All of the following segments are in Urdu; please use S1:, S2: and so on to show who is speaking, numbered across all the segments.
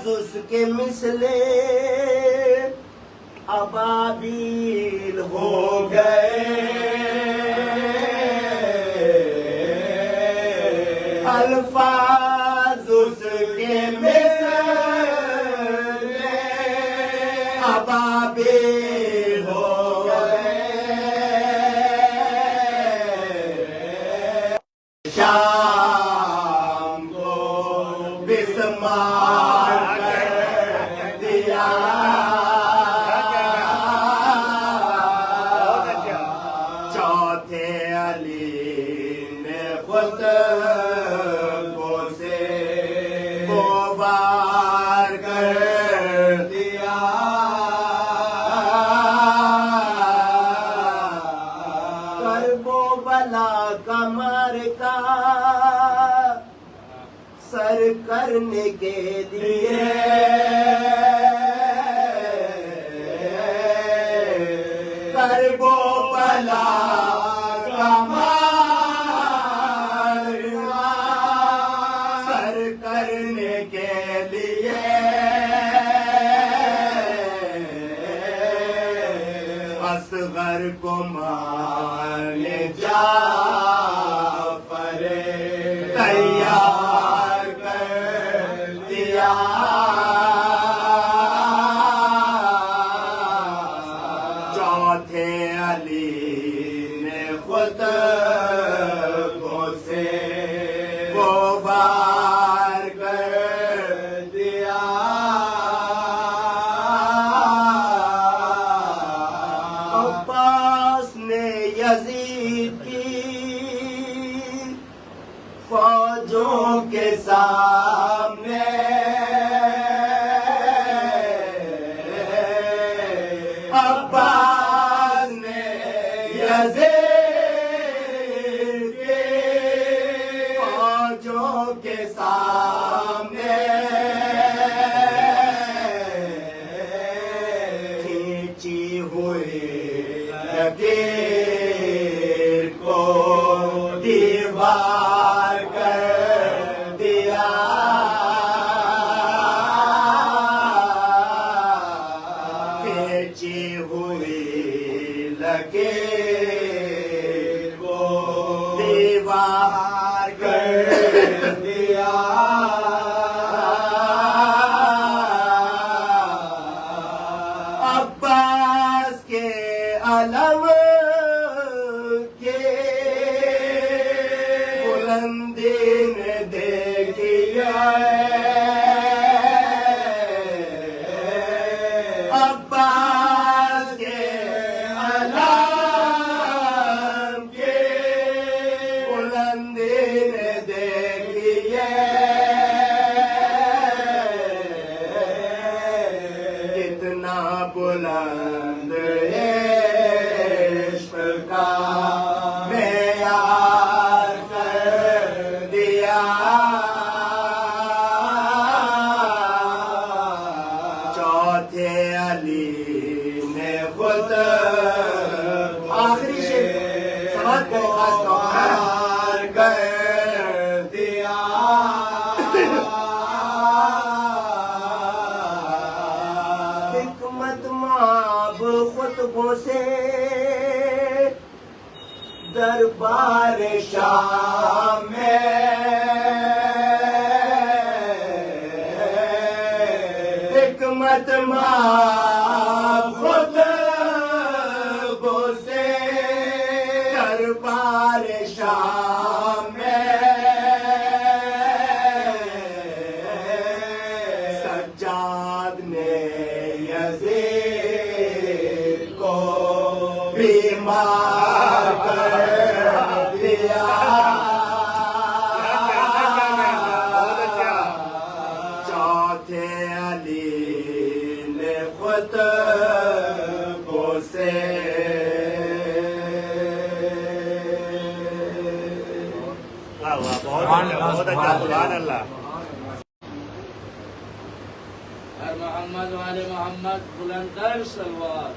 S1: اس کے مثل ابابیل ہو گئے الفاظ اس کے مثل ابابیل ہو گئے شام کو بسمار کر دیا چوتھے علی نے خطبوں سے غبار کر دیا کرب و بلا کا معرکہ سر کرنے کے لیے کرب و بلا کا معرکہ سر کرنے کے لیے اصغر کو مارنے جعفر تیار کر دیا چوتھے علی نے خطبوں سے غبار کر دیا عباس نے یزید کی فوجوں کے سامنے عباس نے یزید کی فوجوں کے سامنے کھینچی ہوئی لکیر کو دیوار کر دیا کھینچی ہوئی لکیر کو دیوار کر دیا عباس کے علم کے بلندی نے دیکھیا عباس کے علم کے بلندی نے دیکھیا کتنا بلند عشق کا معیار کر دیا چوتھے علی نے خود آخری شعر سماعت کو خاص طور کر دیا حکمت مآب خطبوں سے دربار شام میں حکمت مآب خطبوں سے دربار شام میں سجاد نے یزید کو بیمار کر دیا چوتھے علی نے خطبوں سے
S2: بہت اچھا سبحان اللہ
S3: محمد والے محمد بلندر سلوات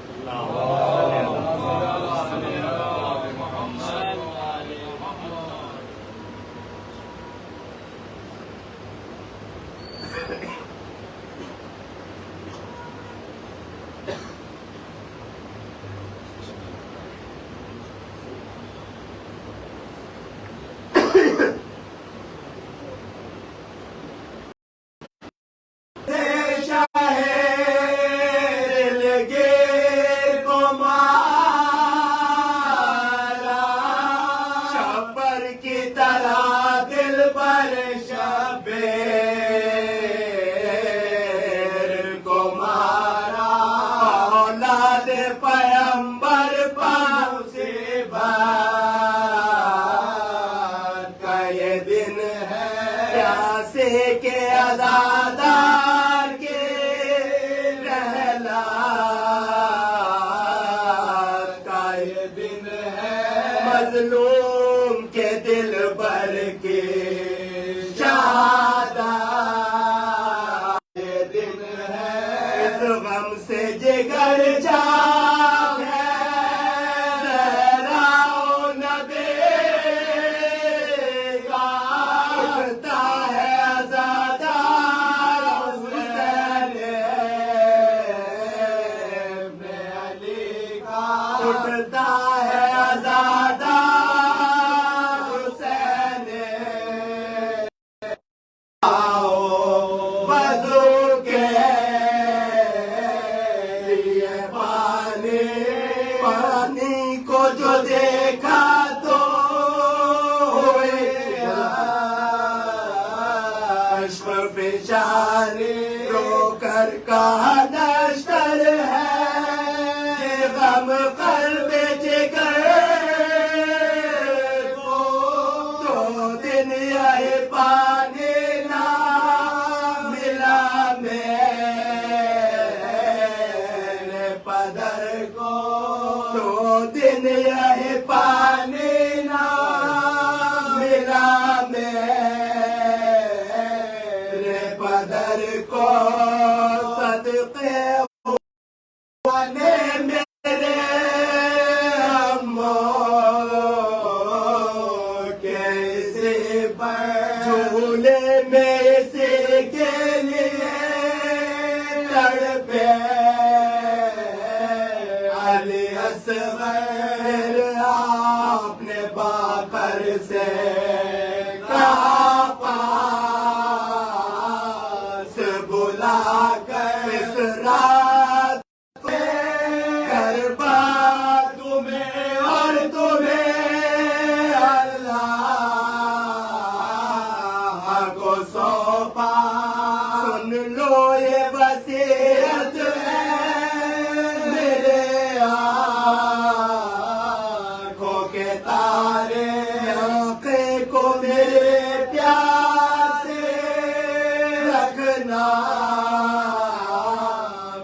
S1: اس غم سے جگر جاگ ہے زہراؤ نبی کا اٹھتا ہے عزادار حسین ابن علی کا اٹھتا ہے عزادار حسین بدر کے لیے پانی کو جو دیکھا تو ہوئے اشک فشانی رو کر کہا نشتر ہے یہ غم قلب جگر تو دن آئے پانی نہ ملا میرے پدر کو تو دن آئے پانی نہ ملا میرے پدر کو صدقے نے میرے کیسے جھولے میں سے کے لیے تڑپے علی اصغر آپ نے باقر سے کہا پاس بلا کر اس رات کربا تمہیں اور تمہیں اللہ کو سونپا سن لو یہ وصیت ہے میرے آنکھوں کے تارے آنکھیں کو میرے پیار سے رکھنا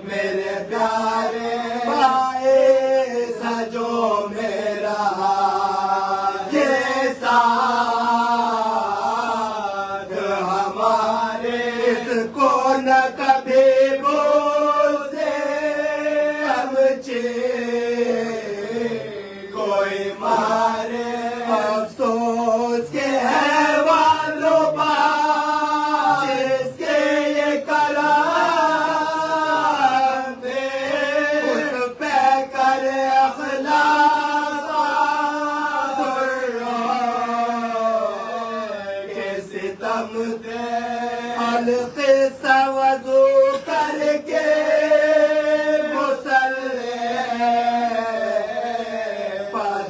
S1: میرے پیارے پائے سجو میرا یہ ساتھ ہمارے اس کو نہ کبھی بھول سے سمجھے کوئی مارے افسوس کے حیوانوں پر جس کے یہ کلام تھے اس پہ کر اخلاق کے ستم تھے القصہ وضو کر کے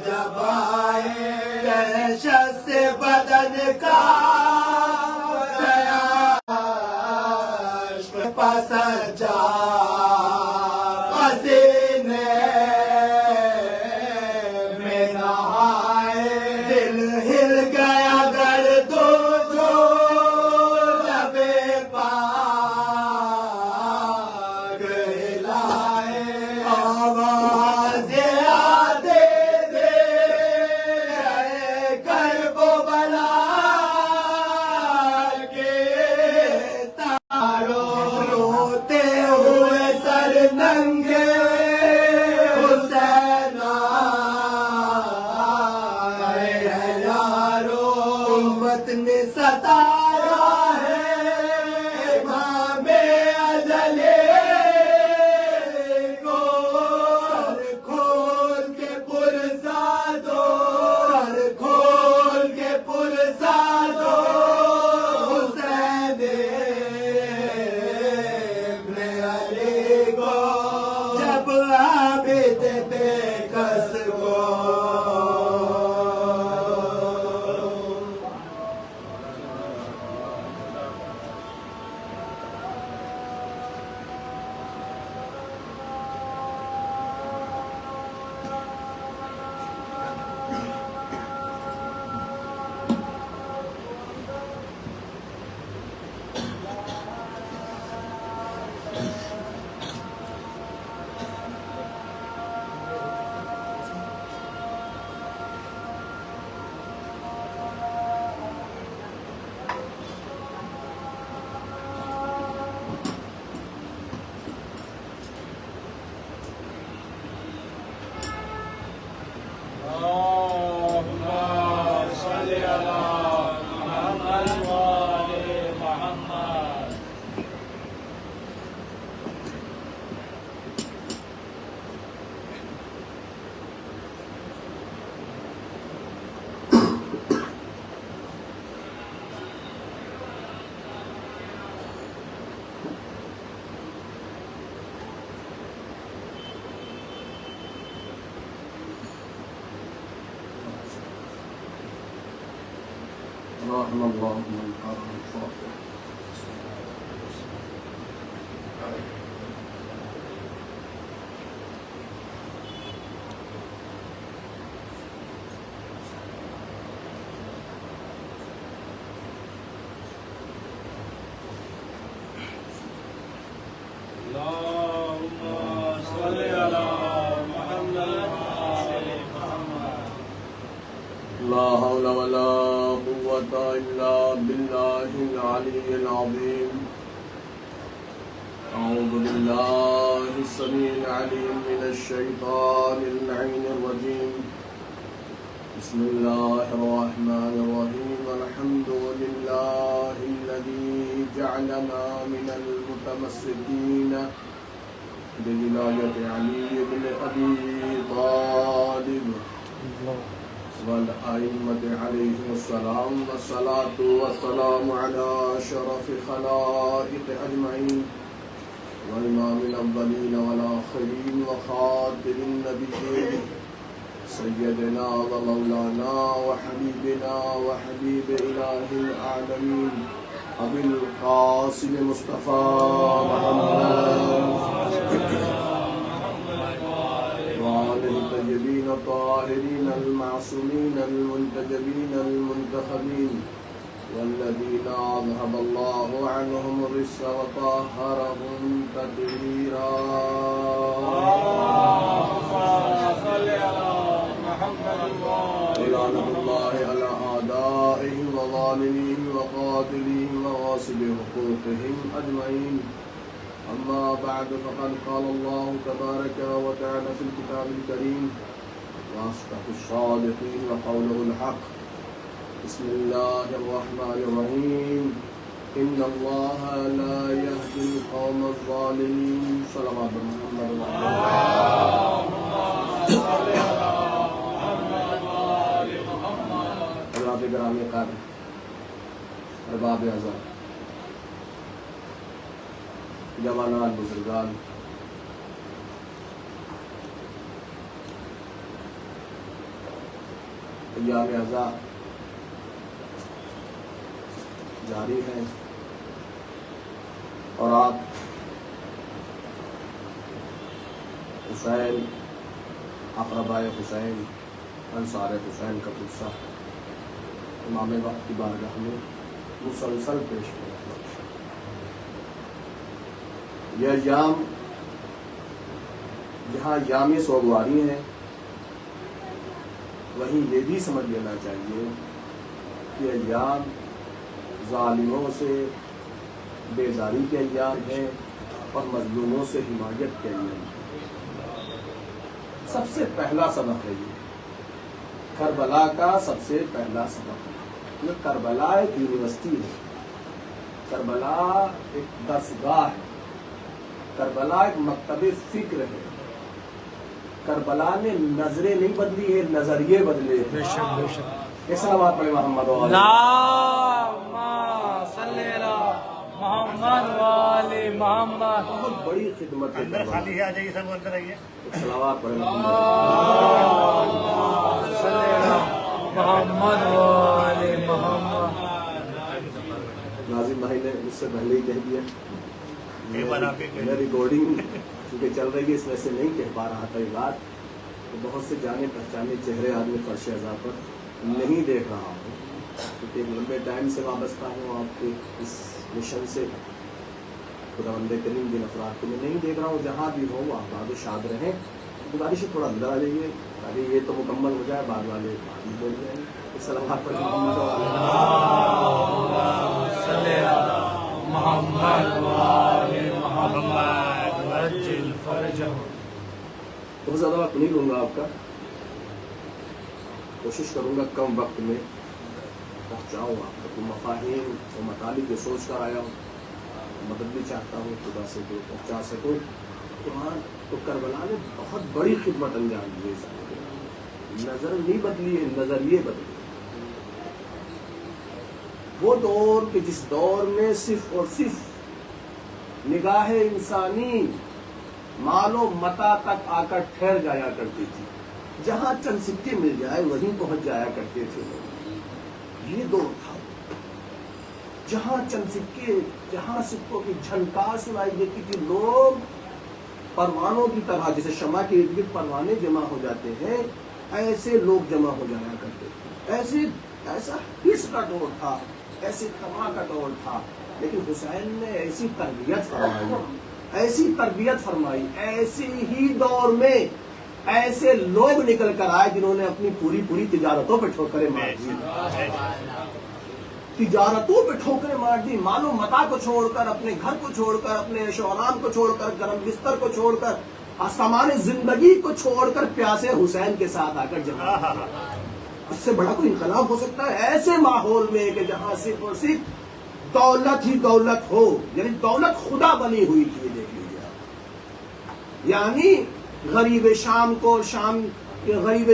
S1: جب آئے دہشت سے بدن کا پسر جا پسینے میں نہائے دل ہل گیا گرد جو لبے پاک ہلائے آواز آتے دے کرب و بلا کے تاروں روتے ہوئے سر ننگے رحم الله من قال الفاتحة.
S3: اللهم صل على محمد وآل محمد.
S1: لا حول ولا قوة إلا بالله العلي العظيم. أعوذ بالله السميع العليم من الشيطان اللعين الرجيم. بسم الله الرحمن الرحيم. الحمد لله الذي جعلنا من المتمسكين بولاية علي بن أبي طالب والأئمة عليهم السلام، والصلاة والسلام على أشرف خلائق أجمعين وإمام الأولين والآخرين وخاتم النبيين سيدنا ومولانا وحبيبنا وحبيب إله العالمين أبي القاسم مصطفى محمد وآله الطيبين الطاهرين المعصومين المنتجبين المنتخبين والذين أذهب الله عنهم الرجس وطهرهم تطهيرا.
S3: صل على محمد
S1: لعنة الله على أعدائهم وظالميهم وقاتليهم وغاصب حقوقهم أجمعين. أما بعد فقد قال الله تبارك وتعالى في الكتاب الكريم وأصدق الصادقين وقوله الحق. بسم الله الرحمن الرحيم. إن الله لا يهدي القوم الظالمين. صلوات محمد حضرات گرامی قادر، ارباب اعزاز، جوانان، بزرگان، ایام اعزاز جاری ہیں اور آپ حسین، اقربائے حسین، انصار حسین کا قصہ امام وقت کی بارگاہ میں مسلسل پیش ہو رہا ہے. یہ ایام جہاں ایام سوگواری ہیں، وہیں یہ بھی سمجھ لینا چاہیے کہ ایام ظالموں سے بیزاری کے ایام ہیں اور مظلوموں سے حمایت کے ایام ہیں. سب سے پہلا سبق ہے یہ کربلا کا، سب سے پہلا سبق ہے. یہ کربلا ایک یونیورسٹی ہے، کربلا ایک درسگاہ ہے، کربلا ایک مکتب فکر ہے. کربلا نے نظریں نہیں بدلی ہے، نظریے بدلے ہیں. اس سلامات پڑھے محمد
S3: محمد وآل محمد.
S1: بہت بڑی خدمت ہے.
S2: اندر خالی ہے، آ جائیے سب اندر آئیے.
S1: سلامات پڑھے
S3: محمد وآل محمد.
S1: ناظم بھائی نے مجھ سے پہلے ہی کہہ دیا.
S2: ایک بار آپ
S1: میں ریکارڈنگ چونکہ چل رہی ہے اس وجہ سے نہیں کہہ پا رہا تھا یہ بات. تو بہت سے جانے پہچانے چہرے آدمی فرش اعضاء پر نہیں دیکھ رہا ہوں، کیونکہ ایک لمبے ٹائم سے وابستہ ہوں آپ کے اس مشن سے. خداوند کریم جن افراد کو میں نہیں دیکھ رہا ہوں، جہاں بھی ہوں آپ آباد و شاد رہیں. گزارش ہے تھوڑا اندر آ جائیے تاکہ یہ تو مکمل ہو جائے، بعد والے بعد میں بول جائیں. سلامات پر محمد بہت زیادہ وقت نہیں لوں گا آپ کا. کوشش کروں گا کم وقت میں پہنچاؤں آپ تک مفاہیم و مطالب جو سوچ کر آیا ہوں. مدد بھی چاہتا ہوں خدا سے جو پہنچا سکوں. تو کربلا نے بہت بڑی خدمت انجام دی ہے. نظر نہیں بدلی ہے، نظریے بدلی. وہ دور کہ جس دور میں صرف اور صرف نگاہ انسانی مال و متا تک آ کر ٹھہر جایا کرتی تھی. جہاں چند سکے مل جائے وہیں پہنچ جایا کرتے تھے. یہ دور تھا. جہاں چند سکے، جہاں سکوں کی جھنکار سنائی دیتی تھی، لوگ پروانوں کی طرح جیسے شمع کے ارد گرد پروانے جمع ہو جاتے ہیں، ایسے لوگ جمع ہو جایا کرتے تھے۔ ایسا حس کا دور تھا، ایسے تما کا دور تھا، لیکن حسین نے ایسی تربیت فرمائی، ایسی ہی دور میں ایسے لوگ نکل کر آئے جنہوں نے اپنی پوری تجارتوں پہ ٹھوکریں مار دی، مال و متاع کو چھوڑ کر، اپنے گھر کو چھوڑ کر، اپنے عیش و آرام کو چھوڑ کر، گرم بستر کو چھوڑ کر، سامان زندگی کو چھوڑ کر پیاسے حسین کے ساتھ آ کر جمع۔ اس سے بڑا کوئی انقلاب ہو سکتا ہے ایسے ماحول میں کہ جہاں صرف اور صرف دولت ہی دولت ہو، یعنی دولت خدا بنی ہوئی تھی۔ دیکھ لیجیے آپ، یعنی غریب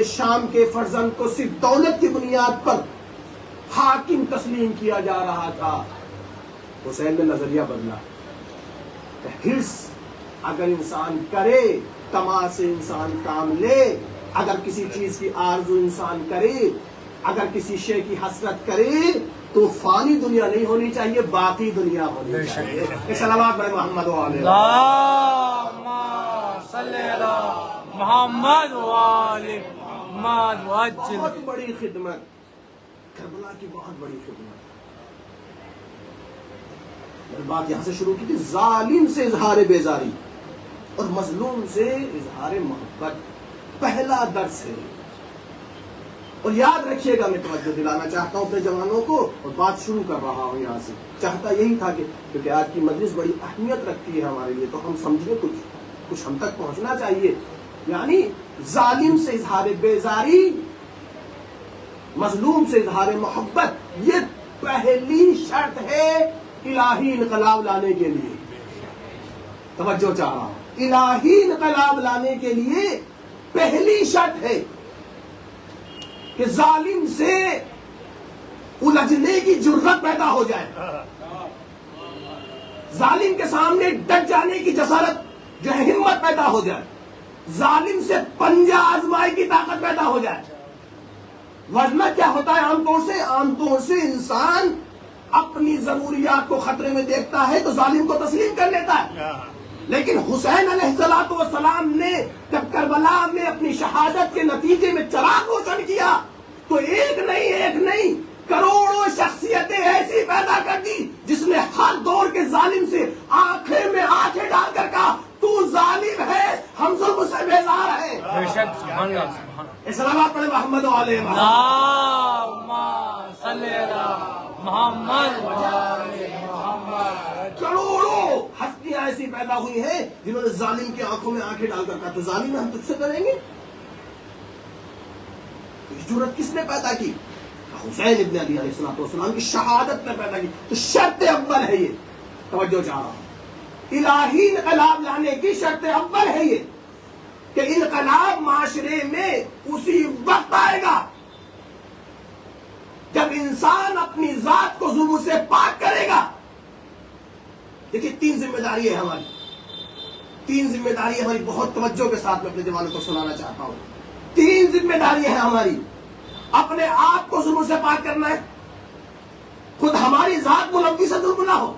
S1: شام کے فرزند کو صرف دولت کی بنیاد پر حاکم تسلیم کیا جا رہا تھا۔ حسین نے نظریہ بدلا کہ حرص اگر انسان کرے، طمع سے انسان کام لے، اگر کسی چیز کی آرزو انسان کرے، اگر کسی شے کی حسرت کرے، تو فانی دنیا نہیں ہونی چاہیے، باقی دنیا ہونی چاہیے۔ صلوات بر محمد وعلیہ
S3: اللہم صلی علی محمد وعلی محمد وعجل۔
S1: بہت بڑی خدمت، کربلا کی بہت بڑی خدمت۔ میں نے بات یہاں سے شروع کی تھی، ظالم سے اظہار بیزاری اور مظلوم سے اظہار محبت، پہلا درس ہے۔ اور یاد رکھیے گا، میں توجہ دلانا چاہتا ہوں اپنے جوانوں کو، اور بات شروع کر رہا ہوں یہاں سے۔ چاہتا یہی تھا کہ کیونکہ آج کی مجلس بڑی اہمیت رکھتی ہے ہمارے لیے، تو ہم سمجھیں کچھ ہم تک پہنچنا چاہیے۔ یعنی ظالم سے اظہار بیزاری، مظلوم سے اظہار محبت، یہ پہلی شرط ہے الہی انقلاب لانے کے لیے۔ توجہ چاہ رہا ہوں، الہی انقلاب لانے کے لیے پہلی شرط ہے کہ ظالم سے الجھنے کی جرت پیدا ہو جائے، ظالم کے سامنے ڈٹ جانے کی جسارت جو ہے ہمت پیدا ہو جائے، ظالم سے پنجہ آزمائی کی طاقت پیدا ہو جائے۔ ورنہ کیا ہوتا ہے عام طور سے انسان اپنی ضروریات کو خطرے میں دیکھتا ہے تو ظالم کو تسلیم کر لیتا ہے۔ لیکن حسین علیہ السلام نے جب کربلا میں اپنی شہادت کے نتیجے میں چراغ روشن کیا تو ایک نہیں کروڑوں شخصیتیں ایسی پیدا کر دی جس نے ہر دور کے ظالم سے آنکھیں میں آنکھیں ڈال کر کہا، تو ظالم ہے، ہم ظلم سے بیزار ہیں۔
S3: بے شک، سبحان اللہ، سبحان اللہ۔
S1: صلوات پڑھیں محمد علیہ محمد۔
S3: اللہم صلی علی محمد وعلی محمد۔
S1: کروڑوں ہستیاں ایسی پیدا ہوئی ہیں جنہوں نے ظالم کی آنکھوں میں آنکھیں ڈال کر کہا، تو ظالم ہم تجھ سے کریں گے۔ یہ جرت کس نے پیدا کی؟ حسین ابن علی علیہ السلام کی شہادت نے پیدا کی۔ تو شرط اول ہے یہ، توجہ چاہ رہا ہوں، الہی انقلاب لانے کی شرط اول ہے یہ کہ انقلاب معاشرے میں اسی وقت آئے گا جب انسان اپنی ذات کو ظلم سے پاک کرے گا۔ دیکھیے، تین ذمہ داری ہے ہماری، بہت توجہ کے ساتھ میں اپنے جوانوں کو سنانا چاہتا ہوں۔ تین ذمہ داری ہے ہماری، اپنے آپ کو ظلم سے پاک کرنا ہے، خود ہماری ذات ملوث سے ظلم نہ ہو،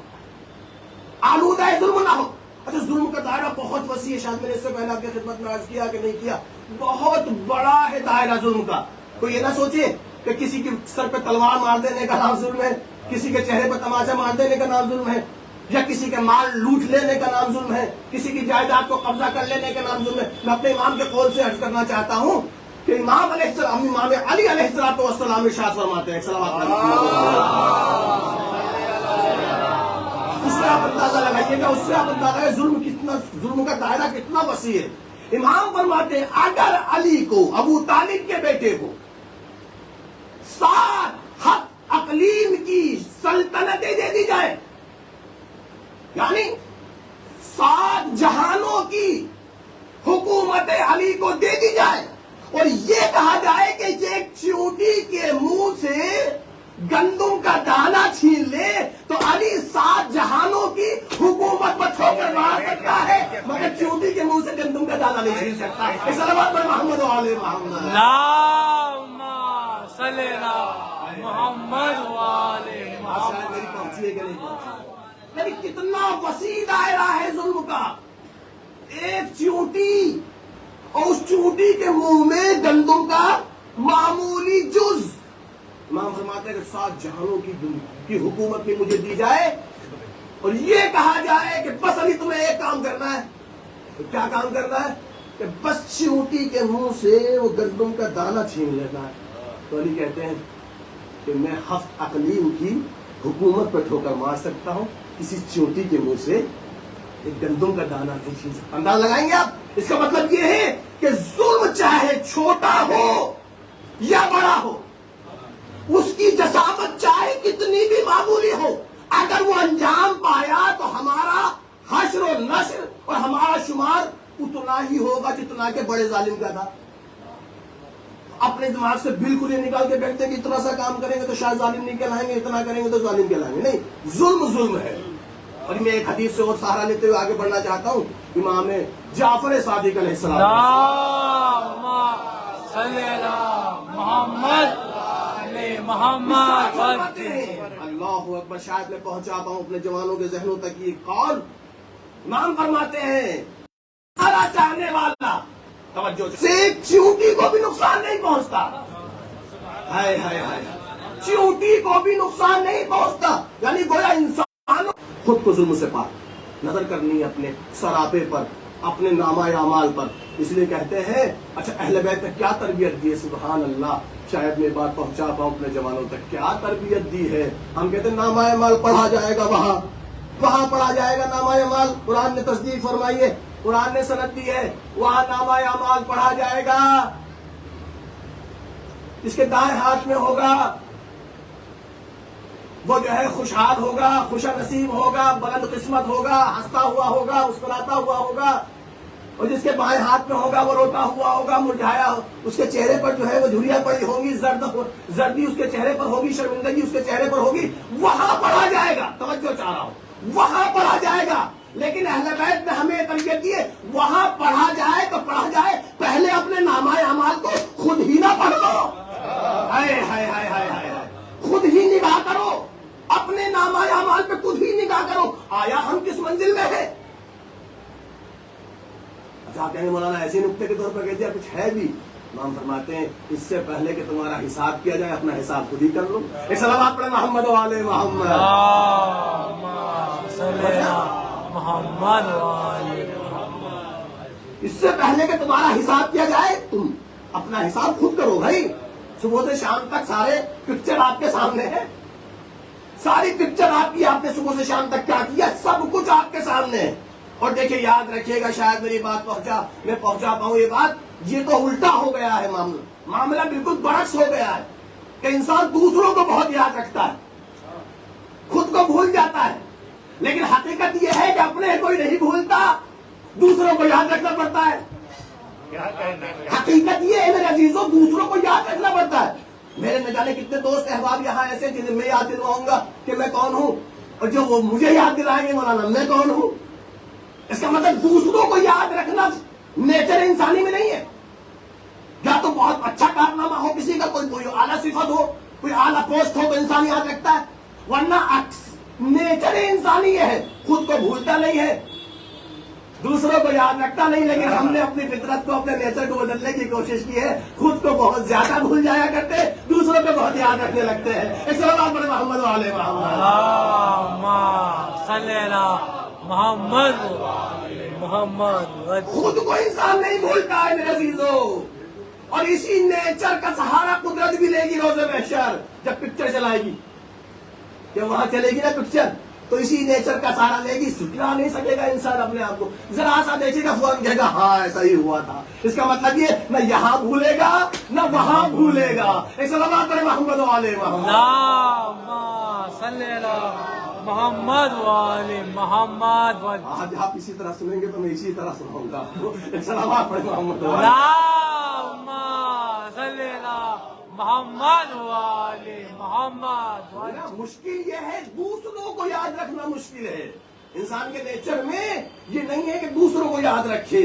S1: آلودہ ظلم نہ ہو۔ اچھا، ظلم کا دائرہ بہت وسیع ہے، شاید میں نے اس سے پہلے آپ کی خدمت میں عرض کیا کہ نہیں کیا، بہت بڑا ہے دائرہ ظلم کا۔ کوئی یہ نہ سوچے کہ کسی کے سر پہ تلوار مار دینے کا نام ظلم ہے، کسی کے چہرے پہ تماچا مار دینے کا نام ظلم ہے، یا کسی کے مال لوٹ لینے کا نام ظلم ہے، کسی کی جائیداد کو قبضہ کر لینے کا نام ظلم ہے۔ میں اپنے امام کے قول سے عرض کرنا چاہتا ہوں کہ امام علی علیہ السلام ارشاد فرماتے ہیں، اس سے آپ اندازہ لگائیے گا، اس سے آپ اندازہ ہے ظلم کا دائرہ کتنا وسیع ہے۔ امام فرماتے ہیں، اگر علی کو، ابو طالب کے بیٹے کو 7 حق اقلیم کی سلطنتیں دے دی جائے، یعنی 7 جہانوں کی حکومت علی کو دے دی جائے، اور یہ کہا جائے کہ ایک چیونٹی کے منہ سے گندم کا دانہ چھین لے تو علی 7 جہانوں کی حکومت پر ٹھوکر مار سکتا ہے، مگر چیونٹی کے منہ سے گندم کا دانہ نہیں چھین سکتا۔ صلوات پر محمد و آل محمد۔
S3: اللہم صلی علی محمد والے
S1: آج شاید میری پہنچی ہے کہ نہیں پہنچی، یعنی کتنا وسیع دائرہ ہے ظلم کا. ایک چیونٹی اور اس چیونٹی کے منہ میں گندم کا معمولی جز. امام فرماتے ہیں کہ 7 جہانوں کی حکومت بھی مجھے دی جائے اور یہ کہا جائے کہ بس ابھی تمہیں ایک کام کرنا ہے. تو کیا کام کرنا ہے؟ کہ بس چیونٹی کے منہ سے وہ گندم کا دانہ چھین لینا ہے. تو علی کہتے ہیں کہ میں 7 اقلیم کی حکومت پر ٹھوکر مار سکتا ہوں، کسی چیونٹی کے منہ سے ایک گندم کا دانہ نہیں چھین سکتا. انداز لگائیں گے آپ؟ اس کا مطلب یہ ہے کہ ظلم چاہے چھوٹا ہو یا بڑا ہو، اس کی جسامت چاہے کتنی بھی معمولی ہو، اگر وہ انجام پایا تو ہمارا حشر و نشر اور ہمارا شمار اتنا ہی ہوگا جتنا کہ بڑے ظالم کا تھا. اپنے دماغ سے بالکل یہ نکال کے بیٹھتے کہ اتنا سا کام کریں گے تو شاید ظالم نہیں کہلائیں گے، اتنا کریں گے تو ظالم کہلائیں گے. نہیں، ظلم ظلم ہے. اور میں ایک حدیث سے اور سہارا لیتے ہوئے آگے بڑھنا چاہتا ہوں. امام جعفر صادق علیہ السلام،
S3: اللہم صلی علی محمد علی محمد.
S1: اللہ اکبر. شاید میں پہنچا پاؤں اپنے جوانوں کے ذہنوں تک یہ قول. امام فرماتے ہیں سارا چاہنے والا توجہ سے ایک چیونٹی کو بھی نقصان نہیں پہنچتا. ہائے ہائے ہائے، چیونٹی کو بھی نقصان نہیں پہنچتا. یعنی گویا انسان خود کو ظلم سے پاک نظر کرنی ہے، اپنے سراپے پر، اپنے نامہ اعمال پر. اس لیے کہتے ہیں اچھا اہل بیت نے کیا تربیت دی ہے. سبحان اللہ، شاید میں بات پہنچا پاؤں اپنے جوانوں تک. کیا تربیت دی ہے. ہم کہتے ہیں نامہ اعمال پڑھا جائے گا، وہاں پڑھا جائے گا نامہ اعمال. قرآن نے تصدیق فرمائی ہے، قرآن نے سند دی ہے، وہاں نامہ اعمال پڑھا جائے گا. اس کے دائیں ہاتھ میں ہوگا وہ جو ہے خوشحال ہوگا، خوش نصیب ہوگا، بلند قسمت ہوگا، ہنستا ہوا ہوگا، مسکراتا ہوا ہوگا. اور جس کے بائیں ہاتھ میں ہوگا وہ روتا ہوا ہوگا، مرجھایا، اس کے چہرے پر جو ہے وہ جھریاں پڑی ہوں گی، زردی اس کے چہرے پر ہوگی، شرمندگی اس کے چہرے پر ہوگی. وہاں پڑھا جائے گا. توجہ چاہ رہا ہوں، وہاں پڑھا جائے گا. لیکن اہل بیت نے ہمیں تربیت دی ہے وہاں پڑھا جائے تو پڑھا جائے، پہلے اپنے نامہ اعمال کو خود ہی نہ پڑھ لو. ہائے ہائے ہائے ہائے ہائے، خود ہی نگاہ کرو، اپنے نامہ اعمال پہ خود ہی نگاہ کرو. آیا ہم کس منزل میں ہیں؟ اچھا کہیں مولانا ایسے نقطے کے طور پر کہہ دیا کچھ ہے بھی. امام فرماتے ہیں اس سے پہلے کہ تمہارا حساب کیا جائے اپنا حساب خود ہی کر لو. ایک سلامات پڑھیں محمد والے محمد.
S3: اللہم صلی علی محمد والے محمد.
S1: اس سے پہلے کہ تمہارا حساب کیا جائے تم اپنا حساب خود کرو بھائی. صبح سے شام تک سارے پکچر آپ کے سامنے ہے، ساری پکچر آپ کی، آپ نے صبح سے شام تک کیا کیا، سب کچھ آپ کے سامنے ہے. اور دیکھیں یاد رکھیے گا، شاید میری بات میں پہنچا پاؤں یہ بات. یہ تو الٹا ہو گیا ہے معاملہ بالکل برعکس ہو گیا ہے کہ انسان دوسروں کو بہت یاد رکھتا ہے، خود کو بھول جاتا ہے. لیکن حقیقت یہ ہے کہ اپنے کوئی نہیں بھولتا، دوسروں کو یاد رکھنا پڑتا ہے.
S2: کیا کہنا ہے؟
S1: حقیقت یہ ہے میرے عزیزوں، دوسروں کو یاد رکھنا پڑتا ہے. میرے نہ جانے کتنے دوست احباب یہاں ایسے جنہیں میں یاد دلواؤں گا کہ میں کون ہوں، اور جو وہ مجھے یاد دلائیں گے مولانا میں کون ہوں. اس کا مطلب دوسروں کو یاد رکھنا نیچر انسانی میں نہیں ہے. یا تو بہت اچھا کارنامہ ہو کسی کا، کوئی اعلیٰ صفت ہو، کوئی اعلیٰ پوسٹ ہو تو انسان یاد رکھتا ہے، ورنہ نیچر انسانی یہ ہے خود کو بھولتا نہیں ہے، دوسروں کو یاد رکھتا نہیں. لیکن ہم نے اپنی فطرت کو، اپنے نیچر کو بدلنے کی کوشش کی ہے. خود کو بہت زیادہ بھول جایا کرتے، دوسروں کو بہت یاد رکھنے لگتے ہیں. ایک سلام پڑھیں محمد والے محمد.
S3: اللہم صلی علی محمد محمد.
S1: خود کو انسان نہیں بھولتا ہے میرے عزیزوں، اور اسی نیچر کا سہارا قدرت بھی لے گی روز محشر جب پکچر چلائے گی. جب وہاں چلے گی نا پکچر تو اسی نیچر کا سہارا لے گی. سٹرا نہیں سکے گا انسان اپنے آپ کو، ذرا سا دیکھے گا فوراً کہے گا ہاں ایسا ہی ہوا تھا. اس کا مطلب یہ نہ یہاں بھولے گا نہ وہاں بھولے گا. ایک سلامات پڑھیں محمد والے محمد.
S3: اللہم صلی علی محمد والے محمد.
S1: آج آپ اسی طرح سنیں گے تو میں اسی طرح سناؤں گا. ایک سلامات پڑھیں محمد والے.
S3: اللہم صلی علی محمد والے محمد.
S1: مشکل یہ ہے دوسروں کو یاد رکھنا مشکل ہے. انسان کے نیچر میں یہ نہیں ہے کہ دوسروں کو یاد رکھے.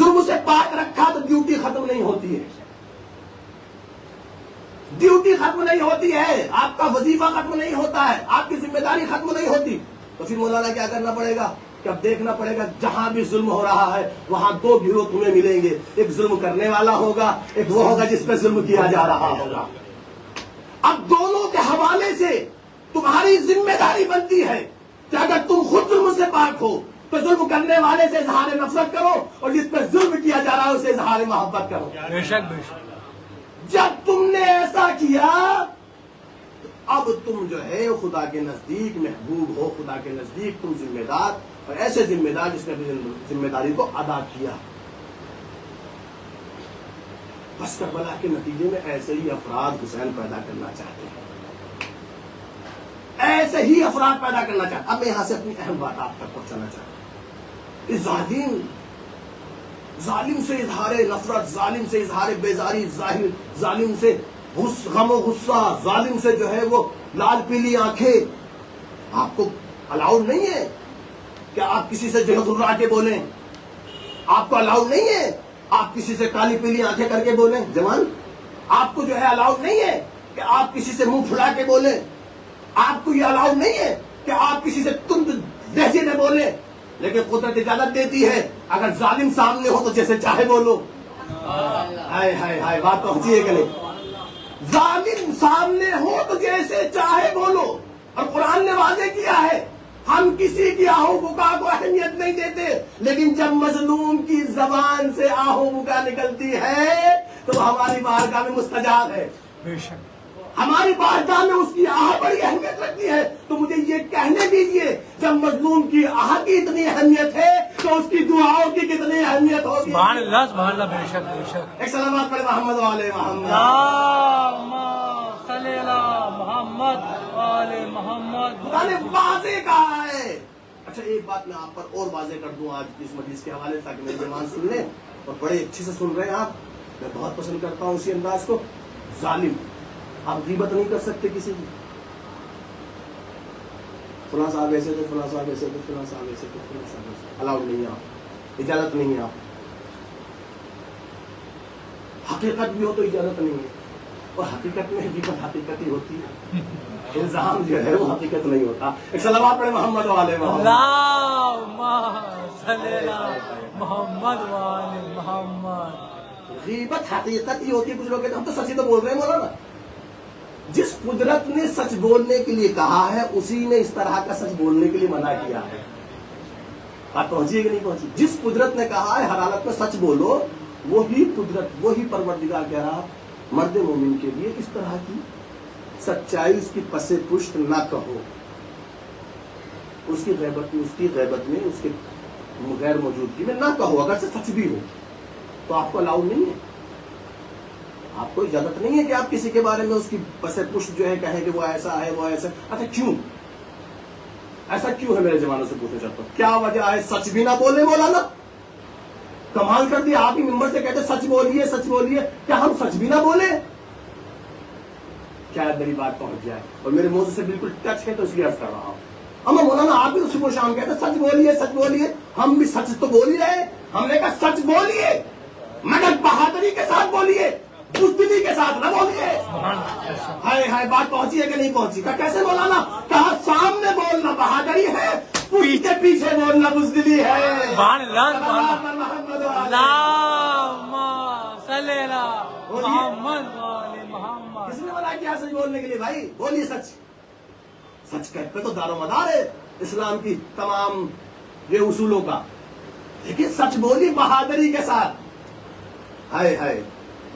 S1: ظلم سے پاک رکھا تو ڈیوٹی ختم نہیں ہوتی ہے، ڈیوٹی ختم نہیں ہوتی ہے، آپ کا وظیفہ ختم نہیں ہوتا ہے، آپ کی ذمہ داری ختم نہیں ہوتی. تو پھر مولانا کیا کرنا پڑے گا کہ اب دیکھنا پڑے گا جہاں بھی ظلم ہو رہا ہے وہاں دو گروہ تمہیں ملیں گے، ایک ظلم کرنے والا ہوگا، ایک وہ ہوگا جس پہ ظلم کیا جا رہا ہوگا. اب دونوں کے حوالے سے تمہاری ذمہ داری بنتی ہے کہ اگر تم خود ظلم سے پاک ہو تو ظلم کرنے والے سے اظہار نفرت کرو اور جس پہ ظلم کیا جا رہا ہے اسے اظہار محبت کرو.
S3: بے شک بے شک.
S1: جب تم نے ایسا کیا تو اب تم جو ہے خدا کے نزدیک محبوب ہو، خدا کے نزدیک تم ذمہ دار، اور ایسے ذمہ دار جس نے اپنی ذمہ داری کو ادا کیا. بس کربلا کے نتیجے میں ایسے ہی افراد حسین پیدا کرنا چاہتے ہیں، ایسے ہی افراد پیدا کرنا چاہتے ہیں. اب میں یہاں سے اپنی اہم بات آپ تک پہنچانا چاہتا ہوں. اس ظالم سے اظہار نفرت، ظالم سے اظہار بیزاری، ظالم سے غم و غصہ، ظالم سے جو ہے وہ لال پیلی آنکھیں، آپ کو الاؤڈ نہیں ہے کہ آپ کسی سے جو ہے غرا کے بولیں. آپ کو الاؤڈ نہیں ہے آپ کسی سے کالی پیلی آنکھیں کر کے بولیں. جوان، آپ کو جو ہے الاؤڈ نہیں ہے کہ آپ کسی سے منہ پھلا کے بولیں. آپ کو یہ الاؤڈ نہیں ہے کہ آپ کسی سے تند لہجے میں بولیں. لیکن قدرت اجازت دیتی ہے اگر ظالم سامنے ہو تو جیسے چاہے بولو. ہائے ہائے ہائے، بات پہنچی ہے کہ نہیں؟ ظالم سامنے ہو تو جیسے چاہے بولو. اور قرآن نے واضح کیا ہے ہم کسی کی آہو بکا کو اہمیت نہیں دیتے، لیکن جب مظلوم کی زبان سے آہو بکا نکلتی ہے تو ہماری بارگاہ میں مستجاب ہے.
S3: بے شک.
S1: ہماری بارگاہ میں اس کی آہ بڑی اہمیت رکھتی ہے. تو مجھے یہ کہنے دیجئے جب مظلوم کی آہ کی اتنی اہمیت ہے تو اس کی دعاؤں کی کتنی اہمیت ہوگی.
S3: سبحان اللہ سبحان اللہ. بے شک بے شک.
S1: ایک سلامات پڑھے محمد والے محمد.
S3: اللہم صلی علی محمد وآل محمد.
S1: خدا نے واضح کہا ہے. اچھا ایک بات میں آپ پر اور واضح کر دوں آج اس مجلس کے حوالے سے تاکہ میرے مہمان سن لیں اور بڑے اچھے سے سن رہے ہیں آپ. میں بہت پسند کرتا ہوں اسی انداز کو. ظالم، آپ غیبت نہیں کر سکتے کسی کی. فلاں صاحب ایسے تھے، فلاں صاحب ایسے تھے، فلاں صاحب ایسے تھے، فلاں صاحب ایسے. الاؤڈ نہیں ہے، آپ اجازت نہیں ہے. آپ حقیقت بھی ہو تو اجازت نہیں ہے، اور حقیقت میں غیبت حقیقت ہی ہوتی ہے. الزام جو ہے وہ حقیقت نہیں ہوتا. ایک صلوات پڑھے محمد والے محمد.
S3: اللہم صلی علی محمد وآل محمد.
S1: غیبت حقیقت ہی ہوتی ہے. کچھ لوگ کہتے ہیں ہم تو سچ ہی تو بول رہے ہیں مولانا. جس قدرت نے سچ بولنے کے لیے کہا ہے اسی نے اس طرح کا سچ بولنے کے لیے منع کیا ہے. بات پہنچی ہے کہ نہیں پہنچی؟ جس قدرت نے کہا ہے ہر حالت میں سچ بولو، وہی قدرت، وہی پروردگار کہہ رہا مرد مومن کے لیے اس طرح کی سچائی اس کی پس پشت نہ کہو. اس کی غیبت میں اس کے غیر موجودگی میں نہ کہو. اگر سے سچ بھی ہو تو آپ کو الاؤ نہیں ہے، آپ کو اجازت نہیں ہے کہ آپ کسی کے بارے میں اس کی پس پشت جو ہے کہیں کہ وہ ایسا ہے وہ ایسا. اچھا کیوں ایسا کیوں ہے؟ میرے زمانے سے پوچھنا چاہتا ہوں کیا وجہ ہے؟ سچ بھی نہ بولے مولانا. کمال کر دیا، آپ ہی ممبر سے کہتے سچ بولیے سچ بولیے. کیا ہم سچ بھی نہ بولے؟ کیا میری بات پہنچ جائے اور میرے موضوع سے بالکل ٹچ ہے تو اس لیے عرض کر رہا ہوں. اما مولانا آپ بھی صبح شام کہتے سچ بولیے سچ بولیے. ہم بھی سچ تو بول ہی رہے. ہم نے کہا سچ بولیے مگر بہادری کے ساتھ بولیے، بزدلی کے ساتھ نہ بولیے. ہائے ہائے، بات پہنچی ہے کہ نہیں پہنچی؟ کہا کیسے مولانا؟ کہا سامنے بولنا بہادری ہے، پیچھے پیچھے بولنا بزدلی ہے.
S3: سبحان اللہ سبحان اللہ. اللہم صلی علی محمد وآل محمد.
S1: کس نے منع کیا سچ بولنے کے لیے؟ بھائی بولیے سچ. سچ پہ تو دار و مدار ہے اسلام کی تمام یہ اصولوں کا. لیکن سچ بولیے بہادری کے ساتھ. ہائے ہائے،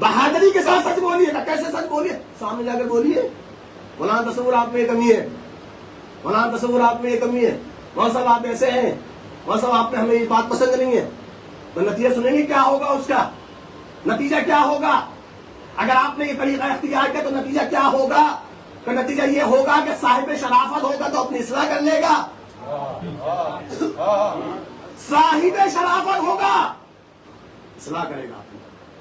S1: بہادری کے ساتھ سچ بولیے. کیسے سچ بولیے؟ سامنے جا کے بولیے. مولانا تصور آپ میں یہ کمی ہے، مولانا تصور آپ میں یہ کمی ہے، مولانا صاحب آپ ایسے ہیں، مولانا صاحب آپ نے ہمیں یہ بات پسند نہیں ہے. تو نتیجہ سنیں گے کیا ہوگا؟ اس کا نتیجہ کیا ہوگا؟ اگر آپ نے یہ طریقہ اختیار کیا تو نتیجہ کیا ہوگا؟ تو نتیجہ یہ ہوگا کہ صاحب شرافت ہوگا تو اپنی اصلاح کر لے گا. صاحب شرافت ہوگا اصلاح کرے گا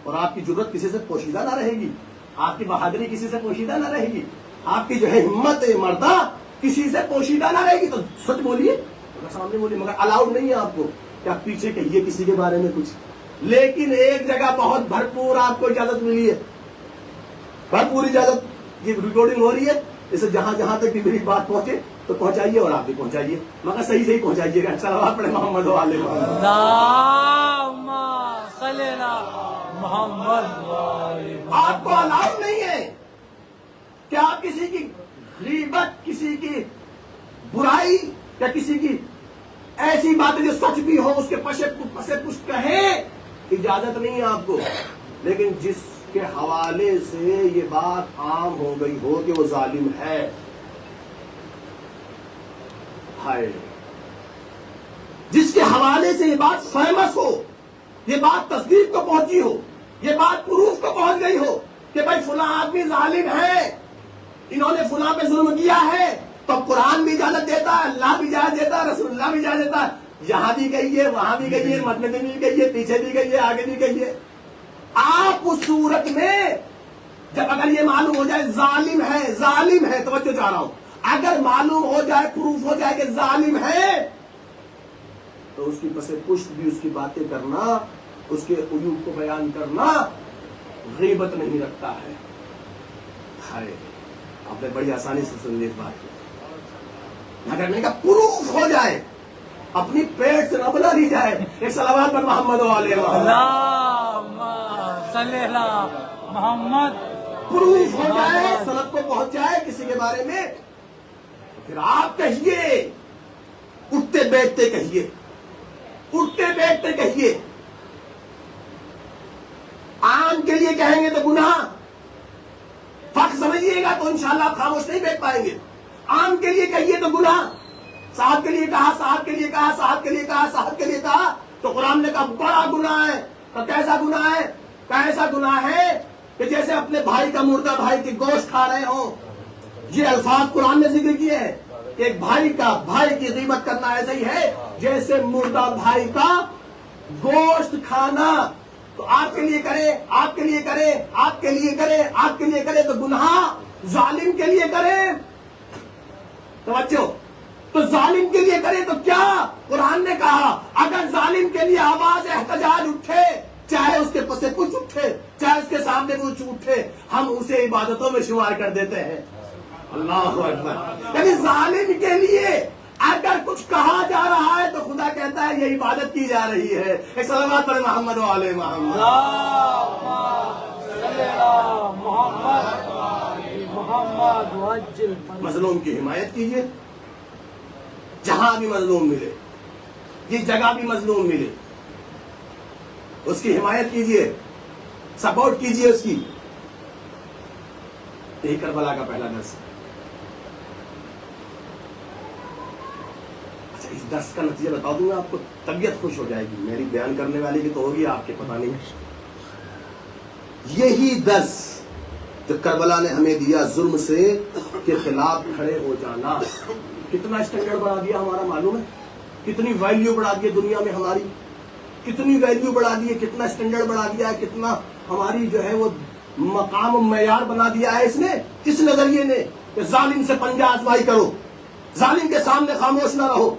S1: اور آپ کی جرت کسی سے پوشیدہ نہ رہے گی، آپ کی بہادری کسی سے پوشیدہ نہ رہے گی، آپ کی جو ہے ہمت مردہ کسی سے پوشیدہ نہ رہے گی. تو سچ بولیے، سامنے بولیے، مگر الاؤڈ نہیں ہے آپ کو کہ آپ پیچھے کہیے کسی کے بارے میں کچھ. لیکن ایک جگہ بہت بھرپور آپ کو اجازت ملی ہے، بھرپور اجازت، یہ ریکارڈنگ ہو رہی ہے، اسے جہاں جہاں تک بھی میری بات پہنچے تو پہنچائیے، اور آپ بھی پہنچائیے، مگر صحیح صحیح پہنچائیے گا۔ صلوات پڑھے محمد و آل محمد۔
S3: اللہم صلی علی محمد وآل محمد۔
S1: آپ کو الاؤ نہیں ہے کہ آپ کسی کی غیبت، کسی کی برائی یا کسی کی ایسی باتیں جو سچ بھی ہو اس کے پسے پشت کہیں، اجازت نہیں ہے آپ کو، لیکن جس کے حوالے سے یہ بات عام ہو گئی ہو کہ وہ ظالم ہے، ہائے، جس کے حوالے سے یہ بات فیمس ہو، یہ بات تصدیق کو پہنچی ہو، یہ بات پروف کو پہنچ گئی ہو کہ بھائی فلاں آدمی ظالم ہے، انہوں نے فلاں پہ ظلم کیا ہے، تو قرآن بھی اجازت دیتا ہے، اللہ بھی اجازت دیتا ہے، رسول اللہ بھی اجازت دیتا ہے، یہاں بھی گئی ہے، وہاں بھی گئی ہے، مدنی میں بھی گئی ہے، پیچھے بھی گئی ہے، آگے بھی گئی ہے۔ آپ اس صورت میں جب اگر یہ معلوم ہو جائے ظالم ہے، توجہ چاہ رہا ہوں، اگر معلوم ہو جائے، پروف ہو جائے کہ ظالم ہے، تو اس کی پس پشت بھی اس کی باتیں کرنا، اس کے عیوب کو بیان کرنا غیبت نہیں رکھتا ہے۔ ہائے، آپ نے بڑی آسانی سے سن لی بات کی، اگر میں کہا پروف ہو جائے، اپنی پیٹ سے نہ بنا لی جائے، ایک صلوات پر محمد و آل محمد،
S3: اللہم صلی علی محمد۔
S1: پروف ہو جائے، سند کو پہنچ جائے کسی کے بارے میں، پھر آپ کہیے، اٹھتے بیٹھتے کہیے، اٹھتے بیٹھتے کہیے۔ عام کے لیے کہیں گے تو گناہ، فرق سمجھیے گا تو انشاءاللہ آپ خاموش نہیں بیٹھ پائیں گے۔ عام کے لیے کہیے تو گناہ، صاحب کے لیے کہا، صاحب کے لیے کہا، صاحب کے لیے کہا، صاحب کے لیے کہا، تو قرآن نے کہا بڑا گناہ ہے۔ تو کیسا گناہ ہے؟ کیسا گناہ ہے کہ جیسے اپنے بھائی کا، مردہ بھائی کی گوشت کھا رہے ہوں۔ یہ الفاظ قرآن نے ذکر کیے ہیں کہ ایک بھائی کی غیبت کرنا ایسا ہی ہے جیسے مردہ بھائی کا گوشت کھانا۔ تو آپ کے لیے کرے، آپ کے لیے کرے، آپ کے لیے کرے، آپ کے لیے کرے تو گناہ، ظالم کے لیے کرے توجہ، تو ظالم کے لیے کرے تو کیا؟ قرآن نے کہا اگر ظالم کے لیے آواز احتجاج اٹھے، چاہے اس کے پسے کچھ اٹھے، چاہے اس کے سامنے کچھ اٹھے، ہم اسے عبادتوں میں شمار کر دیتے ہیں۔ اللہ اکبر۔ یعنی ظالم کے لیے اگر کچھ کہا جا رہا ہے تو خدا کہتا ہے یہ عبادت کی جا رہی ہے۔ ایک صلوات پر محمد و آل محمد۔ مظلوم کی حمایت کیجیے، جہاں بھی مظلوم ملے، جس جگہ بھی مظلوم ملے اس کی حمایت کیجیے، سپورٹ کیجیے اس کی۔ یہی کربلا کا پہلا درس ہے۔ اچھا، اس درس کا نتیجہ بتا دوں گا آپ کو، طبیعت خوش ہو جائے گی، میری بیان کرنے والے کی تو ہوگی، آپ کے پتہ نہیں۔ یہی درس جو کربلا نے ہمیں دیا، ظلم سے کے خلاف کھڑے ہو جانا، کتنا اسٹینڈرڈ بڑھا دیا ہمارا، معلوم ہے؟ کتنی ویلیو بڑھا دی دنیا میں ہماری، کتنی ویلیو بڑھا دی ہے، کتنا اسٹینڈرڈ بڑھا دیا ہے، کتنا ہماری جو ہے وہ مقام و معیار بنا دیا ہے اس نے، کس نظریے نے کہ ظالم سے پنجہ آزمائی کرو، ظالم کے سامنے خاموش نہ رہو۔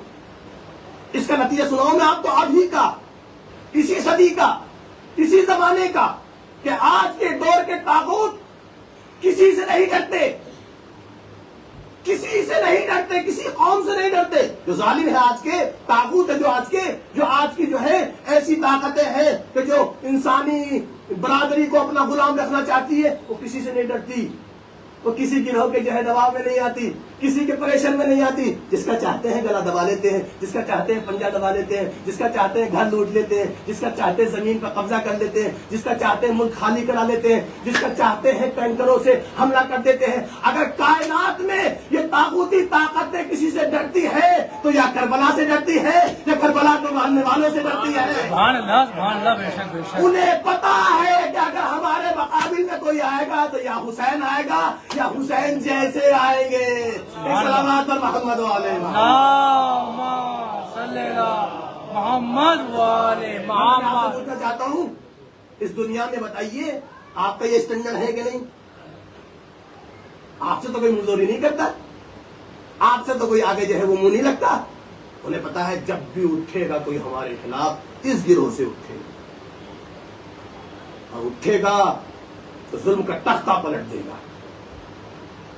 S1: اس کا نتیجہ سناؤں میں آپ کو، ابھی کا، اسی صدی کا، اسی زمانے کا، کہ آج کے دور کے طاغوت کسی سے نہیں ڈرتے، کسی سے نہیں ڈرتے، کسی قوم سے نہیں ڈرتے۔ جو ظالم ہے آج کے، طاغوت ہے جو آج کی جو ہے ایسی طاقتیں ہیں کہ جو انسانی برادری کو اپنا غلام رکھنا چاہتی ہے، وہ کسی سے نہیں ڈرتی، وہ کسی گروہ کے جو ہے دباؤ میں نہیں آتی، کسی کے پریشن میں نہیں آتی۔ جس کا چاہتے ہیں گلا دبا لیتے ہیں، جس کا چاہتے ہیں پنجہ دبا لیتے ہیں، جس کا چاہتے ہیں گھر لوٹ لیتے ہیں، جس کا چاہتے ہیں زمین پر قبضہ کر لیتے ہیں، جس کا چاہتے ہیں ملک خالی کرا لیتے ہیں، جس کا چاہتے ہیں ٹینکروں سے حملہ کر دیتے ہیں۔ اگر کائنات میں یہ طاغوتی طاقتیں کسی سے ڈرتی ہے تو یا کربلا سے ڈرتی ہے یا کربلا کو ماننے والوں سے ڈرتی ہے۔
S3: سبحان اللہ، بے شک بے شک۔
S1: انہیں پتا ہے کہ اگر ہمارے مقابل میں کوئی آئے گا تو یا حسین آئے گا یا حسین جیسے آئیں گے۔ صلوات پر محمد و آل محمد۔
S3: اللہم صلی علی محمد وآل
S1: میں آپ
S3: محمد۔
S1: سے پوچھنا چاہتا ہوں، اس دنیا میں بتائیے آپ کا یہ اسٹینڈرڈ ہے کہ نہیں؟ آپ سے تو کوئی مزدوری نہیں کرتا، آپ سے تو کوئی آگے جو ہے وہ منہ نہیں لگتا۔ انہیں پتا ہے جب بھی اٹھے گا کوئی ہمارے خلاف، اس گروہ سے اٹھے گا، اور اٹھے گا تو ظلم کا تختہ پلٹ دے گا.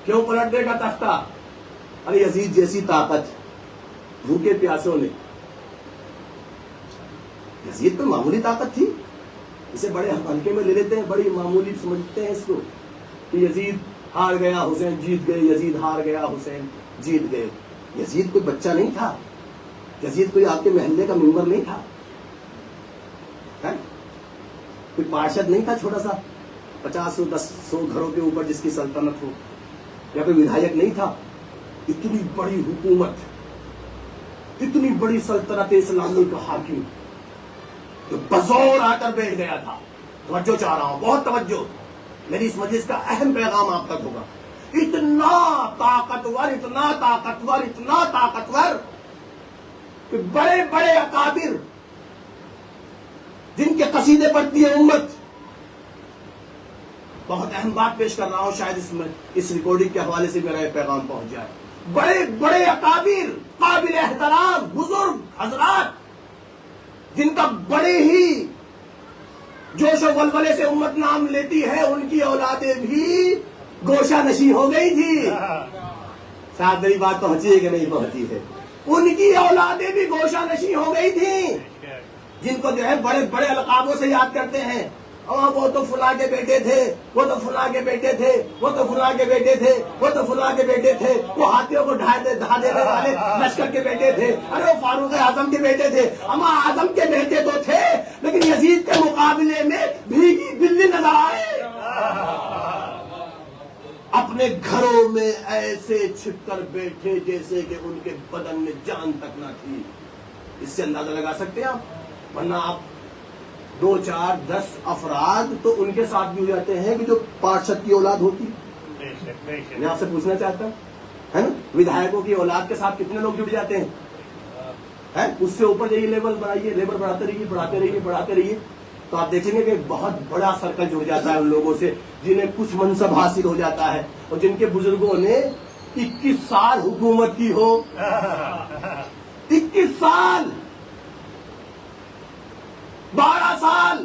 S1: کیوں پلٹ دے گا تختہ؟ ارے یزید جیسی طاقت بھوکے پیاسوں نے، یزید تو معمولی طاقت تھی، اسے بڑے ہلکے میں لے لیتے ہیں، بڑی معمولی سمجھتے ہیں اس کو کہ یزید ہار گیا حسین جیت گئے، یزید ہار گیا حسین جیت گئے. یزید کوئی بچہ نہیں تھا، یزید کوئی آپ کے محلے کا ممبر نہیں تھا، کوئی پارشد نہیں تھا چھوٹا سا 50-100 گھروں کے اوپر جس کی سلطنت ہو، یا کوئی ودھایک نہیں تھا. اتنی بڑی حکومت، اتنی بڑی سلطنت اسلامی کا حاکم جو بزور آ کر بیٹھ گیا تھا. توجہ چاہ رہا ہوں، بہت توجہ، میری اس مجلس کا اہم پیغام آپ تک ہوگا. اتنا طاقتور، اتنا طاقتور، اتنا طاقتور کہ بڑے بڑے اکابر جن کے قصیدے پڑھتی ہے امت. بہت اہم بات پیش کر رہا ہوں، شاید اس ریکارڈنگ کے حوالے سے میرا یہ پیغام پہنچ جائے. بڑے بڑے اکابر، قابل احترام بزرگ حضرات جن کا بڑے ہی جوش و ولولے سے امت نام لیتی ہے، ان کی اولادیں بھی گوشہ نشیں ہو گئی تھی. شاید میری بات پہنچی ہے کہ نہیں پہنچی ہے؟ ان کی اولادیں بھی گوشہ نشیں ہو گئی تھی، جن کو جو ہے بڑے بڑے القابوں سے یاد کرتے ہیں. اور وہ تو فلاں کے بیٹے تھے، وہ تو فلاں کے بیٹے تھے، وہ تو فلاں کے بیٹے تھے، وہ تو فلاں کے بیٹے تھے، وہ ہاتھیوں کو ڈھا دینے والے لشکر کے بیٹے تھے، ارے وہ فاروق اعظم کے بیٹے تھے. اما اعظم کے بیٹے تو تھے، لیکن یزید کے مقابلے میں بھیگی بلی نظر آئے. اپنے گھروں میں ایسے چھپ کر بیٹھے جیسے کہ ان کے بدن میں جان تک نہ تھی. اس سے اندازہ لگا سکتے ہیں آپ؟ ورنہ آپ 2-4-10 افراد تو ان کے ساتھ بھی ہو جاتے ہیں کہ جو پارشد کی اولاد ہوتی. میں آپ سے پوچھنا چاہتا ہوں، ہے نا، ودھایکوں کی اولاد کے ساتھ کتنے لوگ جڑ جاتے ہیں؟ اس سے اوپر جائیے، لیول بڑھائیے، لیول بڑھاتے رہیے، بڑھاتے رہیے، بڑھاتے رہیے، تو آپ دیکھیں گے کہ بہت بڑا سرکل جڑ جاتا ہے ان لوگوں سے جنہیں کچھ منصب حاصل ہو جاتا ہے، اور جن کے بزرگوں نے 21 سال حکومت کی ہو. 21 سال، 12 سال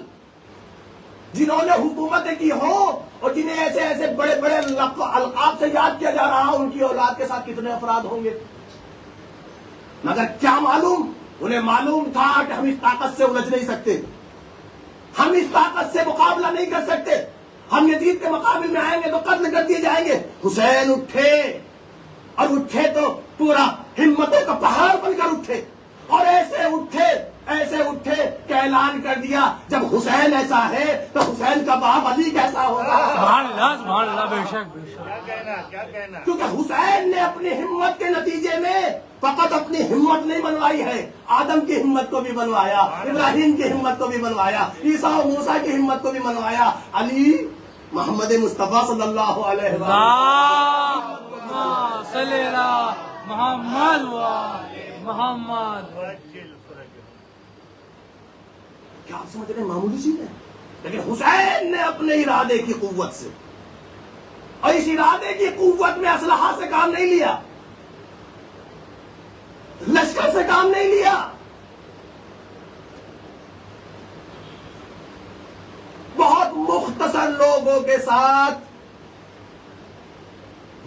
S1: جنہوں نے حکومتیں کی ہو، اور جنہیں ایسے ایسے بڑے بڑے القاب سے یاد کیا جا رہا، ان کی اولاد کے ساتھ کتنے افراد ہوں گے؟ مگر کیا معلوم؟ انہیں معلوم تھا کہ ہم اس طاقت سے الجھ نہیں سکتے، ہم اس طاقت سے مقابلہ نہیں کر سکتے، ہم یزید کے مقابل میں آئیں گے تو قتل کر دیے جائیں گے. حسین اٹھے، اور اٹھے تو پورا ہمتوں کا پہاڑ بن کر اٹھے، اور ایسے اٹھے کہ اعلان کر دیا جب حسین ایسا ہے تو حسین کا باپ علی کیسا ہوگا.
S3: سبحان اللہ، بے شک بے شک.
S2: کیا کہنا
S1: کیونکہ حسین نے اپنی ہمت کے نتیجے میں فقط اپنی ہمت نہیں بنوائی ہے، آدم کی ہمت کو بھی بنوایا، ابراہیم کی ہمت کو بھی بنوایا، عیسیٰ و موسیٰ کی ہمت کو بھی بنوایا. علی محمد مصطفیٰ صلی اللہ علیہ وسلم
S3: صلی اللہ محمد محمد.
S1: کیا آپ سمجھ رہے ہیں؟ معمولی چیز ہے، لیکن حسین نے اپنے ارادے کی قوت سے، اور اس ارادے کی قوت میں اسلحہ سے کام نہیں لیا، لشکر سے کام نہیں لیا، بہت مختصر لوگوں کے ساتھ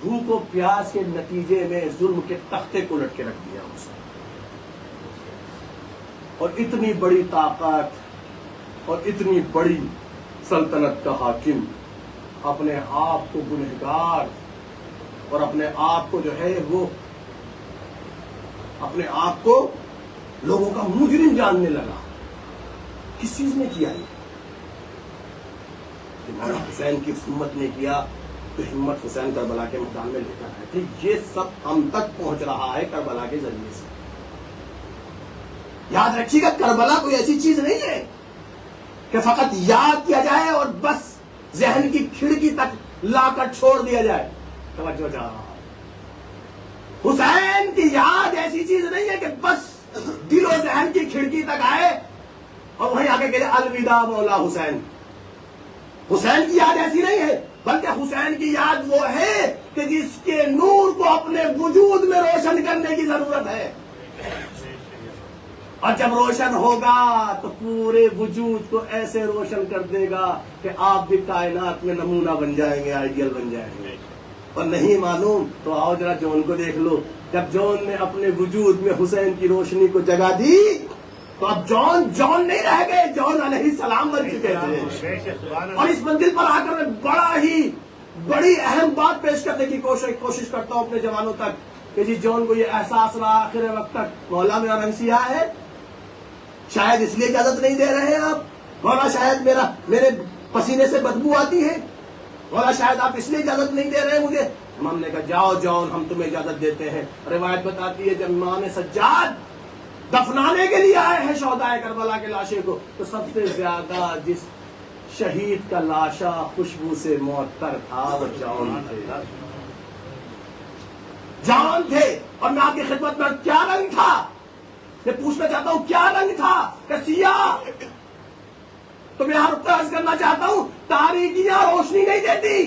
S1: بھوک و پیاس کے نتیجے میں ظلم کے تختے کو لٹ کے رکھ دیا اس نے. اور اتنی بڑی طاقت اور اتنی بڑی سلطنت کا حاکم اپنے آپ کو گنہگار اور اپنے آپ کو جو ہے وہ اپنے آپ کو لوگوں کا مجرم جاننے لگا. کس چیز نے کیا یہ؟ مولانا حسین کی ہمت نے کیا، تو ہمت حسین کربلا کے میدان میں لے کر آئے تھے. یہ سب ہم تک پہنچ رہا ہے کربلا کے ذریعے سے. یاد رکھیے گا، کربلا کوئی ایسی چیز نہیں ہے کہ فقط یاد کیا جائے اور بس ذہن کی کھڑکی تک لا کر چھوڑ دیا جائے. توجہ چاہ رہا ہوں، حسین کی یاد ایسی چیز نہیں ہے کہ بس دل و ذہن کی کھڑکی تک آئے اور وہیں آ کے کہے الوداع مولا حسین. حسین کی یاد ایسی نہیں ہے، بلکہ حسین کی یاد وہ ہے کہ جس کے نور کو اپنے وجود میں روشن کرنے کی ضرورت ہے. اور جب روشن ہوگا تو پورے وجود کو ایسے روشن کر دے گا کہ آپ بھی کائنات میں نمونہ بن جائیں گے، آئیڈیل بن جائیں گے۔ اور نہیں معلوم تو آؤ ذرا جون کو دیکھ لو، جب جون نے اپنے وجود میں حسین کی روشنی کو جگہ دی تو اب جون نہیں رہ گئے، جون علیہ السلام بن چکے تھے۔ اور اس منزل پر آ کر میں بڑی اہم بات پیش کرنے کی کوشش کرتا ہوں اپنے جوانوں تک کہ جی جون کو یہ احساس رہا آخر وقت تک مولا میرا رنگ سیاہ ہے، شاید اس لیے اجازت نہیں دے رہے ہیں آپ، مولا شاید میرے پسینے سے بدبو آتی ہے، مولا شاید آپ اس لیے اجازت نہیں دے رہے مجھے۔ امام نے کہا جاؤ جون ہم تمہیں اجازت دیتے ہیں۔ روایت بتاتی ہے جب امام سجاد دفنانے کے لیے آئے ہیں شہدائے کربلا کے لاشیں کو تو سب سے زیادہ جس شہید کا لاشا خوشبو سے معطر تھا وہ جون تھے۔ اور میں آپ کی خدمت میں کیا رنگ تھا میں پوچھنا چاہتا ہوں، کیا رنگ تھا کہ سیاہ؟ تو میں یہاں عرض کرنا چاہتا ہوں تاریکیاں روشنی نہیں دیتی۔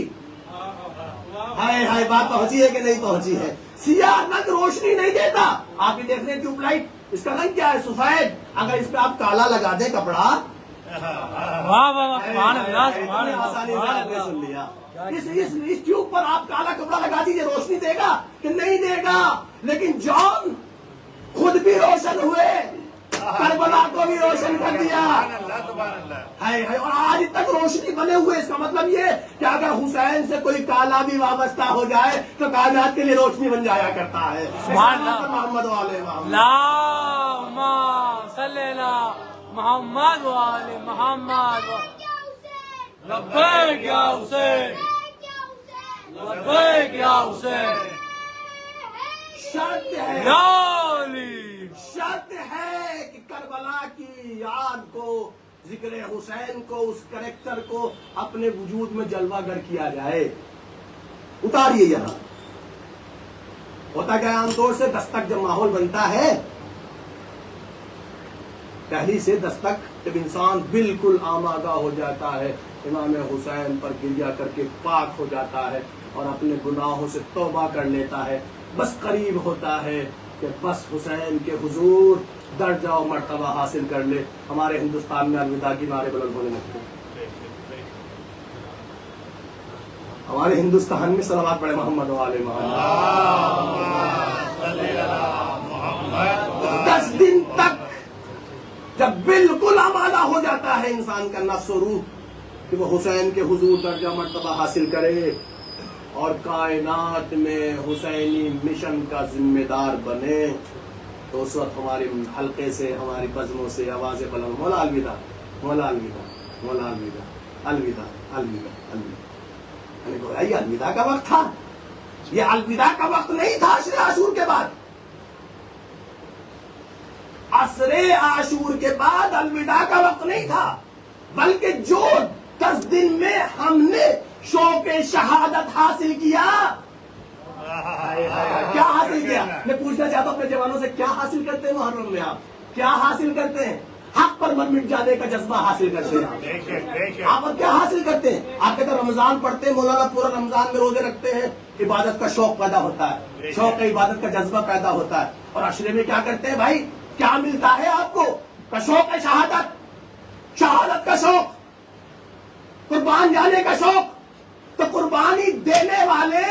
S1: ہائے بات پہنچی ہے کہ نہیں پہنچی ہے؟ سیاہ رنگ روشنی نہیں دیتا۔ آپ یہ دیکھ رہے ہیں ٹیوب لائٹ، اس کا رنگ کیا ہے؟ سفید۔ اگر اس پہ آپ کالا لگا دیں کپڑا، آسانی سے آپ نے سن لیا، اس ٹیوب پر آپ کالا کپڑا لگا دیجیے، روشنی دے گا کہ نہیں دے گا؟ لیکن جون خود بھی روشن ہوئے، کربلا کو بھی روشن کر دیا، اور آج تک روشنی بنے ہوئے۔ اس کا مطلب یہ کہ اگر حسین سے کوئی کالا بھی وابستہ ہو جائے تو کائنات کے لیے روشنی بن جایا کرتا ہے۔ محمد والے
S3: اللہم صلی اللہ محمد والے محمد۔ لبیک یا حسین، لبیک یا حسین،
S1: شرط ہے
S3: یا علی،
S1: شرط ہے کہ کربلا کی یاد کو، ذکر حسین کو، اس کریکٹر کو اپنے وجود میں جلوہ گر کیا جائے۔ اتاریے یہاں ہوتا کیا عام طور سے دستک جب ماحول بنتا ہے، پہلی سے دستک جب انسان بالکل آمادہ ہو جاتا ہے، امام حسین پر گریہ کر کے پاک ہو جاتا ہے اور اپنے گناہوں سے توبہ کر لیتا ہے، بس قریب ہوتا ہے کہ بس حسین کے حضور درجہ و مرتبہ حاصل کر لے۔ ہمارے ہندوستان میں الوداع کی نعرے بلند ہونے لگتے ہیں، ہمارے ہندوستان میں صلوات پڑھے محمد والے محمد۔ 10 دن تک جب بالکل آمادہ ہو جاتا ہے انسان کا نفس و روح کہ وہ حسین کے حضور درجہ مرتبہ حاصل کرے اور کائنات میں حسینی مشن کا ذمہ دار بنے، تو اس وقت ہمارے حلقے سے، ہماری بزموں سے آوازیں بلند، مولا الوداع، مولا الوداع، مولا الوداع، الوداع، الوداع، الوداع۔ میں نے کہا یہ الوداع کا وقت تھا؟ یہ الوداع کا وقت نہیں تھا عشر عاشور کے بعد۔ عصر عاشور کے بعد الوداع کا وقت نہیں تھا، بلکہ جو 10 دن میں ہم نے شوق شہادت حاصل کیا، کیا حاصل کیا؟ میں پوچھنا چاہتا ہوں اپنے جوانوں سے، کیا حاصل کرتے ہیں محرم میں؟ آپ کیا حاصل کرتے ہیں؟ حق پر من مٹ جانے کا جذبہ حاصل کرتے ہیں۔ آپ اور کیا حاصل کرتے ہیں؟ آپ کہتے ہیں رمضان پڑھتے ہیں، مولانا پورا رمضان میں روزے رکھتے ہیں، عبادت کا شوق پیدا ہوتا ہے، شوق عبادت کا جذبہ پیدا ہوتا ہے، اور عشرے میں کیا کرتے ہیں بھائی؟ کیا ملتا ہے آپ کو؟ شوق ہے شہادت، شہادت کا شوق، قربان جانے کا شوق۔ تو قربانی دینے والے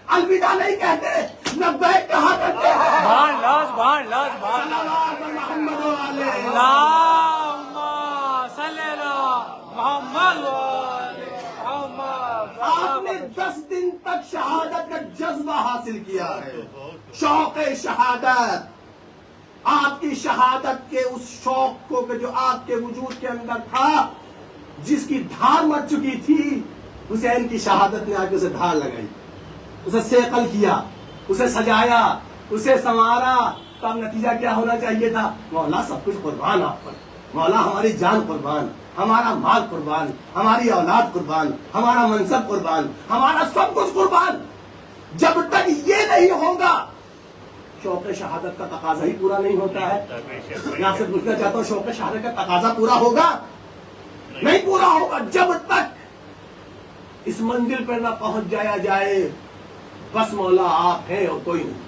S1: الوداع نہیں کہتے، لبیک کہا کرتے ہیں۔
S3: سبحان اللہ، سبحان اللہ، سبحان اللہ۔
S1: صلوات محمد والے
S3: اللہم صلی اللہ محمد والے محمد۔
S1: آپ نے 10 دن تک شہادت کا جذبہ حاصل کیا ہے، شوق شہادت۔ آپ کی شہادت کے اس شوق کو کہ جو آپ کے وجود کے اندر تھا، جس کی دھار مچ چکی تھی، حسین کی شہادت نے آ کے اسے دھار لگائی، اسے سیقل کیا، اسے سجایا، اسے سنوارا۔ تو اب نتیجہ کیا ہونا چاہیے تھا؟ مولا سب کچھ قربان آپ پر، مولا ہماری جان قربان، ہمارا مال قربان، ہماری اولاد قربان، ہمارا منصب قربان، ہمارا سب کچھ قربان۔ جب تک یہ نہیں ہوگا شوق شہادت کا تقاضا ہی پورا نہیں ہوتا ہے۔ میں آپ سے پوچھنا چاہتا ہوں، شوق شہادت کا تقاضا پورا ہوگا؟ نہیں پورا ہوگا جب تک اس منزل پر نہ پہنچ جایا جائے بس مولا آپ ہیں اور کوئی نہیں،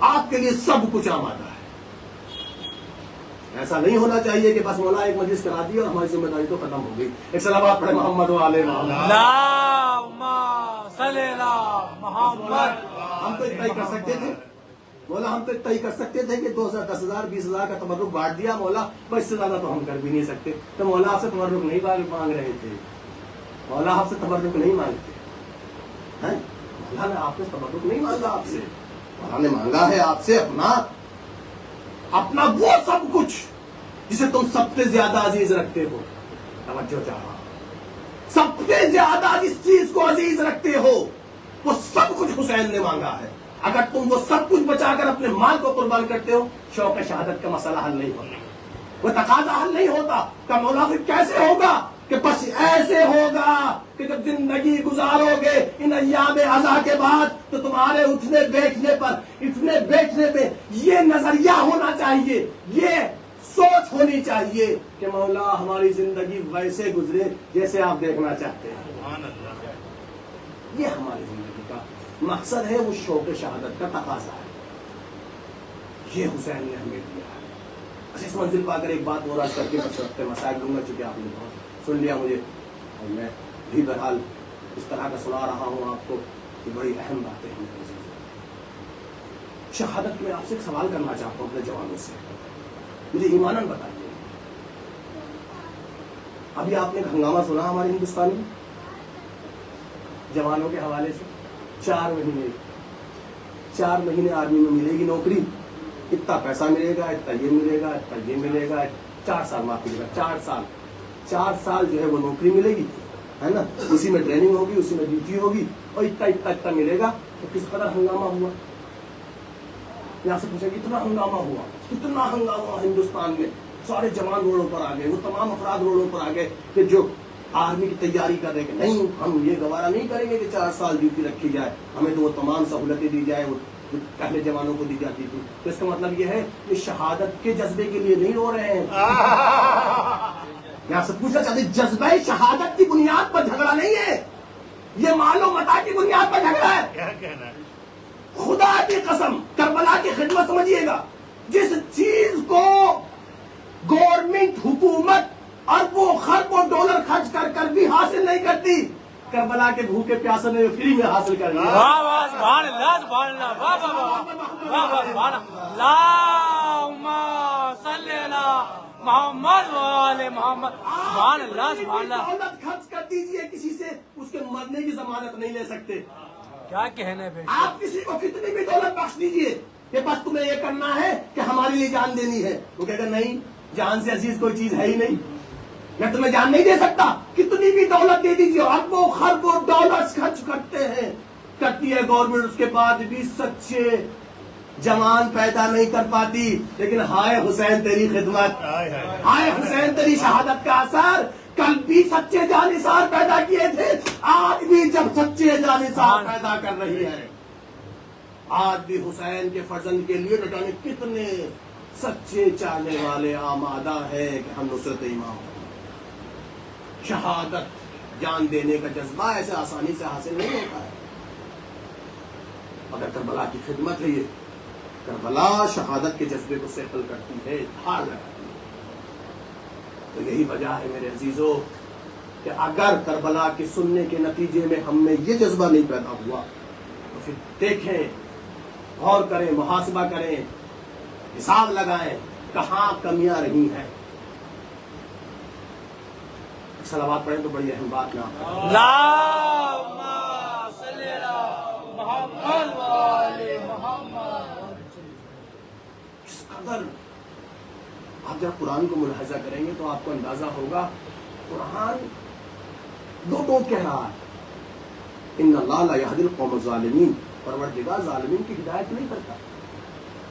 S1: آپ کے لیے سب کچھ آمادہ ہے، ایسا نہیں ہونا چاہیے کہ بس مولا ایک مجلس کرا دی اور ہماری ذمہ داری تو ختم ہو گئی. ایک صلوات پڑھے محمد والے محمد.
S3: اللہم صلی علی محمد.
S1: ہم تو اتنا ہی کر سکتے تھے مولا, ہم تو اتنا ہی کر سکتے تھے کہ 10,000 20,000 کا تبرک بانٹ دیا مولا, بس اس سے زیادہ تو ہم کر بھی نہیں سکتے. تو مولا آپ سے تبرک نہیں مانگ رہے تھے, مولا آپ سے تبرک نہیں مانگتے ہیں, مولا نے آپ سے تبرک نہیں مانگا, آپ سے مولا نے مانگا ہے آپ سے اپنا وہ سب کچھ جسے تم سب سے زیادہ عزیز رکھتے ہو. توجہ چاہا, سب سے زیادہ جس چیز کو عزیز رکھتے ہو وہ سب کچھ حسین نے مانگا ہے. اگر تم وہ سب کچھ بچا کر اپنے مال کو قربان کرتے ہو, شوق شہادت کا مسئلہ حل نہیں ہوتا, وہ تقاضا حل نہیں ہوتا. کہ مولا پھر کیسے ہوگا؟ کہ بس ایسے ہوگا کہ جب زندگی گزارو گے ان ایام عزا کے بعد تو تمہارے اٹھنے بیٹھنے پہ یہ نظریہ ہونا چاہیے, یہ سوچ ہونی چاہیے کہ مولا ہماری زندگی ویسے گزرے جیسے آپ دیکھنا چاہتے ہیں. یہ ہماری زندگی کا مقصد ہے, وہ شوق شہادت کا تقاضا ہے. یہ حسین نے ہمیں دیا ہے. اس منزل پا کر ایک بات اور آج کر کے بس مسائل دوں گا, چونکہ آپ نے بہت سن لیا مجھے, اور میں بھی بہرحال اس طرح کا سنا رہا ہوں آپ کو کہ بڑی اہم باتیں ہیں. شہادت میں آپ سے ایک سوال کرنا چاہتا ہوں اپنے جوانوں سے, مجھے ایماناً بتائیے, ابھی آپ نے ہنگامہ سنا ہمارے ہندوستان میں جوانوں کے حوالے سے؟ 4 مہینے آرمی میں ملے گی نوکری, اتنا پیسہ ملے گا, اتنا یہ ملے گا, اتنا یہ ملے گا, 4 سال معاف ملے گا, 4 سال جو ہے وہ نوکری ملے گی, ہے نا, اسی میں ٹریننگ ہوگی, اسی میں ڈیوٹی ہوگی, اور اتنا ملے گا. تو کس قدر ہنگامہ ہوا, یہاں سے پوچھا کتنا ہنگامہ ہندوستان میں. سارے جوان روڈوں پر آ گئے, وہ تمام افراد روڈوں پر آ گئے کہ جو آرمی کی تیاری کر رہے کہ نہیں ہم یہ گوارا نہیں کریں گے کہ 4 سال ڈیوٹی رکھی جائے, ہمیں تو وہ تمام سہولتیں دی جائے وہ پہلے جوانوں کو دی جاتی تھی. تو اس کا مطلب یہ ہے کہ شہادت کے جذبے کے لیے نہیں رو رہے ہیں. یہاں سے پوچھنا چاہتے جذبہ شہادت کی بنیاد پر جھگڑا نہیں ہے, یہ مال و متاع کی بنیاد پر جھگڑا ہے.
S2: کیا کہنا ہے؟
S1: خدا کی قسم, کربلا کی خدمت سمجھیے گا, جس چیز کو گورنمنٹ حکومت اربوں خربوں ڈالر خرچ کر بھی حاصل نہیں کرتی, کربلا کے بھوکے پیاسے نے فری میں حاصل کر لیا.
S3: واہ واہ سبحان اللہ سبحان اللہ, واہ واہ واہ واہ سبحان اللہ. اللہم صلی علی محمد والے محمد. سبحان اللہ سبحان اللہ.
S1: دولت خرچ کر دیجئے کسی سے, اس کے مرنے کی ضمانت نہیں لے سکتے.
S3: کیا کہنے بے,
S1: آپ کسی کو کتنی بھی دولت بخش دیجئے کہ بس تمہیں یہ کرنا ہے کہ ہمارے لیے جان دینی ہے, وہ کہے گا نہیں, جان سے عزیز کوئی چیز ہے ہی نہیں, میں تمہیں جان نہیں دے سکتا. کتنی بھی دولت دے دیجیے, اربوں خربوں ڈالر خرچ کرتی ہے گورنمنٹ, اس کے بعد بھی سچے جوان پیدا نہیں کر پاتی. لیکن ہائے حسین تیری خدمت, ہائے حسین تیری شہادت کا اثر, کل بھی سچے جانثار پیدا کیے تھے, آج بھی جب سچے جانثار پیدا کر رہی ہے, آج بھی حسین کے فرزند کے لیے نہ جانے کتنے سچے چاہنے والے آمادہ ہے کہ ہم نصرت امام ہوں. شہادت جان دینے کا جذبہ ایسے آسانی سے حاصل نہیں ہوتا ہے. اگر کربلا کی خدمت ہے, یہ کربلا شہادت کے جذبے کو سیٹل کرتی ہے, دھار لگاتی ہے. تو یہی وجہ ہے میرے عزیزوں کہ اگر کربلا کے سننے کے نتیجے میں ہم میں یہ جذبہ نہیں پیدا ہوا تو پھر دیکھیں, غور کریں, محاسبہ کریں, حساب لگائیں کہاں کمیاں رہی ہیں. صلوات پڑھیں تو بڑی اہم بات نہ.
S3: اللہم صلی علی محمد والے محمد.
S1: اس قدر آپ جب قرآن کو ملاحظہ کریں گے تو آپ کو اندازہ ہوگا قرآن دو ٹوک کہہ رہا ہے, ان اللہ لا یہدی القوم الظالمین, پروردگار ظالمین کی ہدایت نہیں کرتا.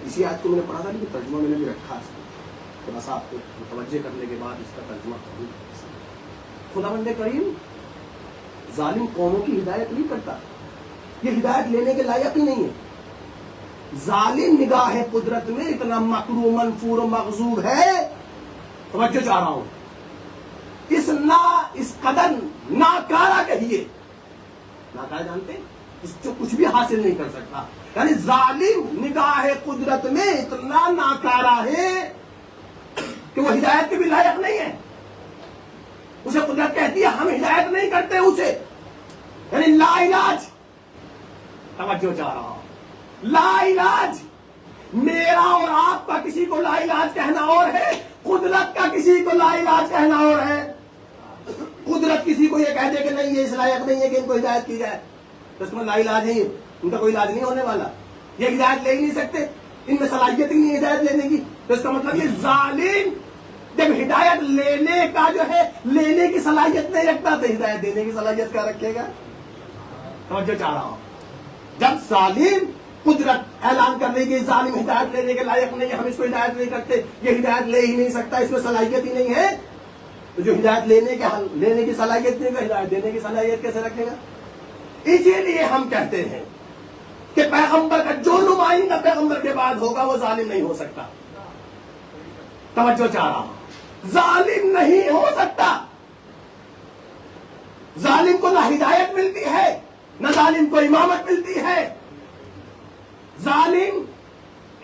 S1: اسی آیت کو میں نے پڑھا تھا لیکن ترجمہ میں نے بھی رکھا ہے, تھوڑا سا آپ کو متوجہ کرنے کے بعد اس کا ترجمہ کروں. خداوند کریم ظالم قوموں کی ہدایت نہیں کرتا, یہ ہدایت لینے کے لائق ہی نہیں ہے. ظالم نگاہ قدرت میں اتنا مکروہ منفور و مغضوب ہے, توجہ چاہ رہا ہوں, اس قدر ناکارہ کہیے, ناکارہ جانتے ہیں اس جو کچھ بھی حاصل نہیں کر سکتا, یعنی ظالم نگاہ قدرت میں اتنا ناکارہ ہے کہ وہ ہدایت کے بھی لائق نہیں ہے. اسے قدرت کہتی ہے ہم ہدایت نہیں کرتے اسے، یعنی لا علاج. توجہ چاہ رہا ہوں، لا علاج. میرا اور آپ کا کسی کو لا علاج کہنا اور ہے، قدرت کا کسی کو لا علاج کہنا اور ہے. قدرت کسی کو یہ کہہ دے کہ نہیں یہ اس لائق نہیں ہے کہ ان کو ہدایت کی جائے، تو اس میں لا علاج ہے، ان کا کوئی علاج نہیں ہونے والا، یہ ہدایت لے ہی نہیں سکتے، ان میں صلاحیت ہی نہیں ہے ہدایت لینے کی. تو اس کا مطلب یہ ظالم جب ہدایت لینے کا جو ہے لینے کی صلاحیت نہیں رکھتا تو ہدایت دینے کی صلاحیت کیا رکھے گا؟ توجہ چاہ رہا ہوں. جب ظالم قدرت اعلان کرنے کی ظالم ہدایت لینے کے لائق نہیں ہے، ہم اس کو ہدایت نہیں کرتے، یہ ہدایت لے ہی نہیں سکتا، اس میں صلاحیت ہی نہیں ہے، تو جو ہدایت لینے کی صلاحیت نہیں ہے ہدایت دینے کی صلاحیت کیسے رکھے گا؟ اسی لیے ہم کہتے ہیں کہ پیغمبر کا جو نمائندہ پیغمبر کے بعد ہوگا وہ ظالم نہیں ہو سکتا. توجہ چاہ رہا ہوں، ظالم نہیں ہو سکتا. ظالم کو نہ ہدایت ملتی ہے نہ ظالم کو امامت ملتی ہے. ظالم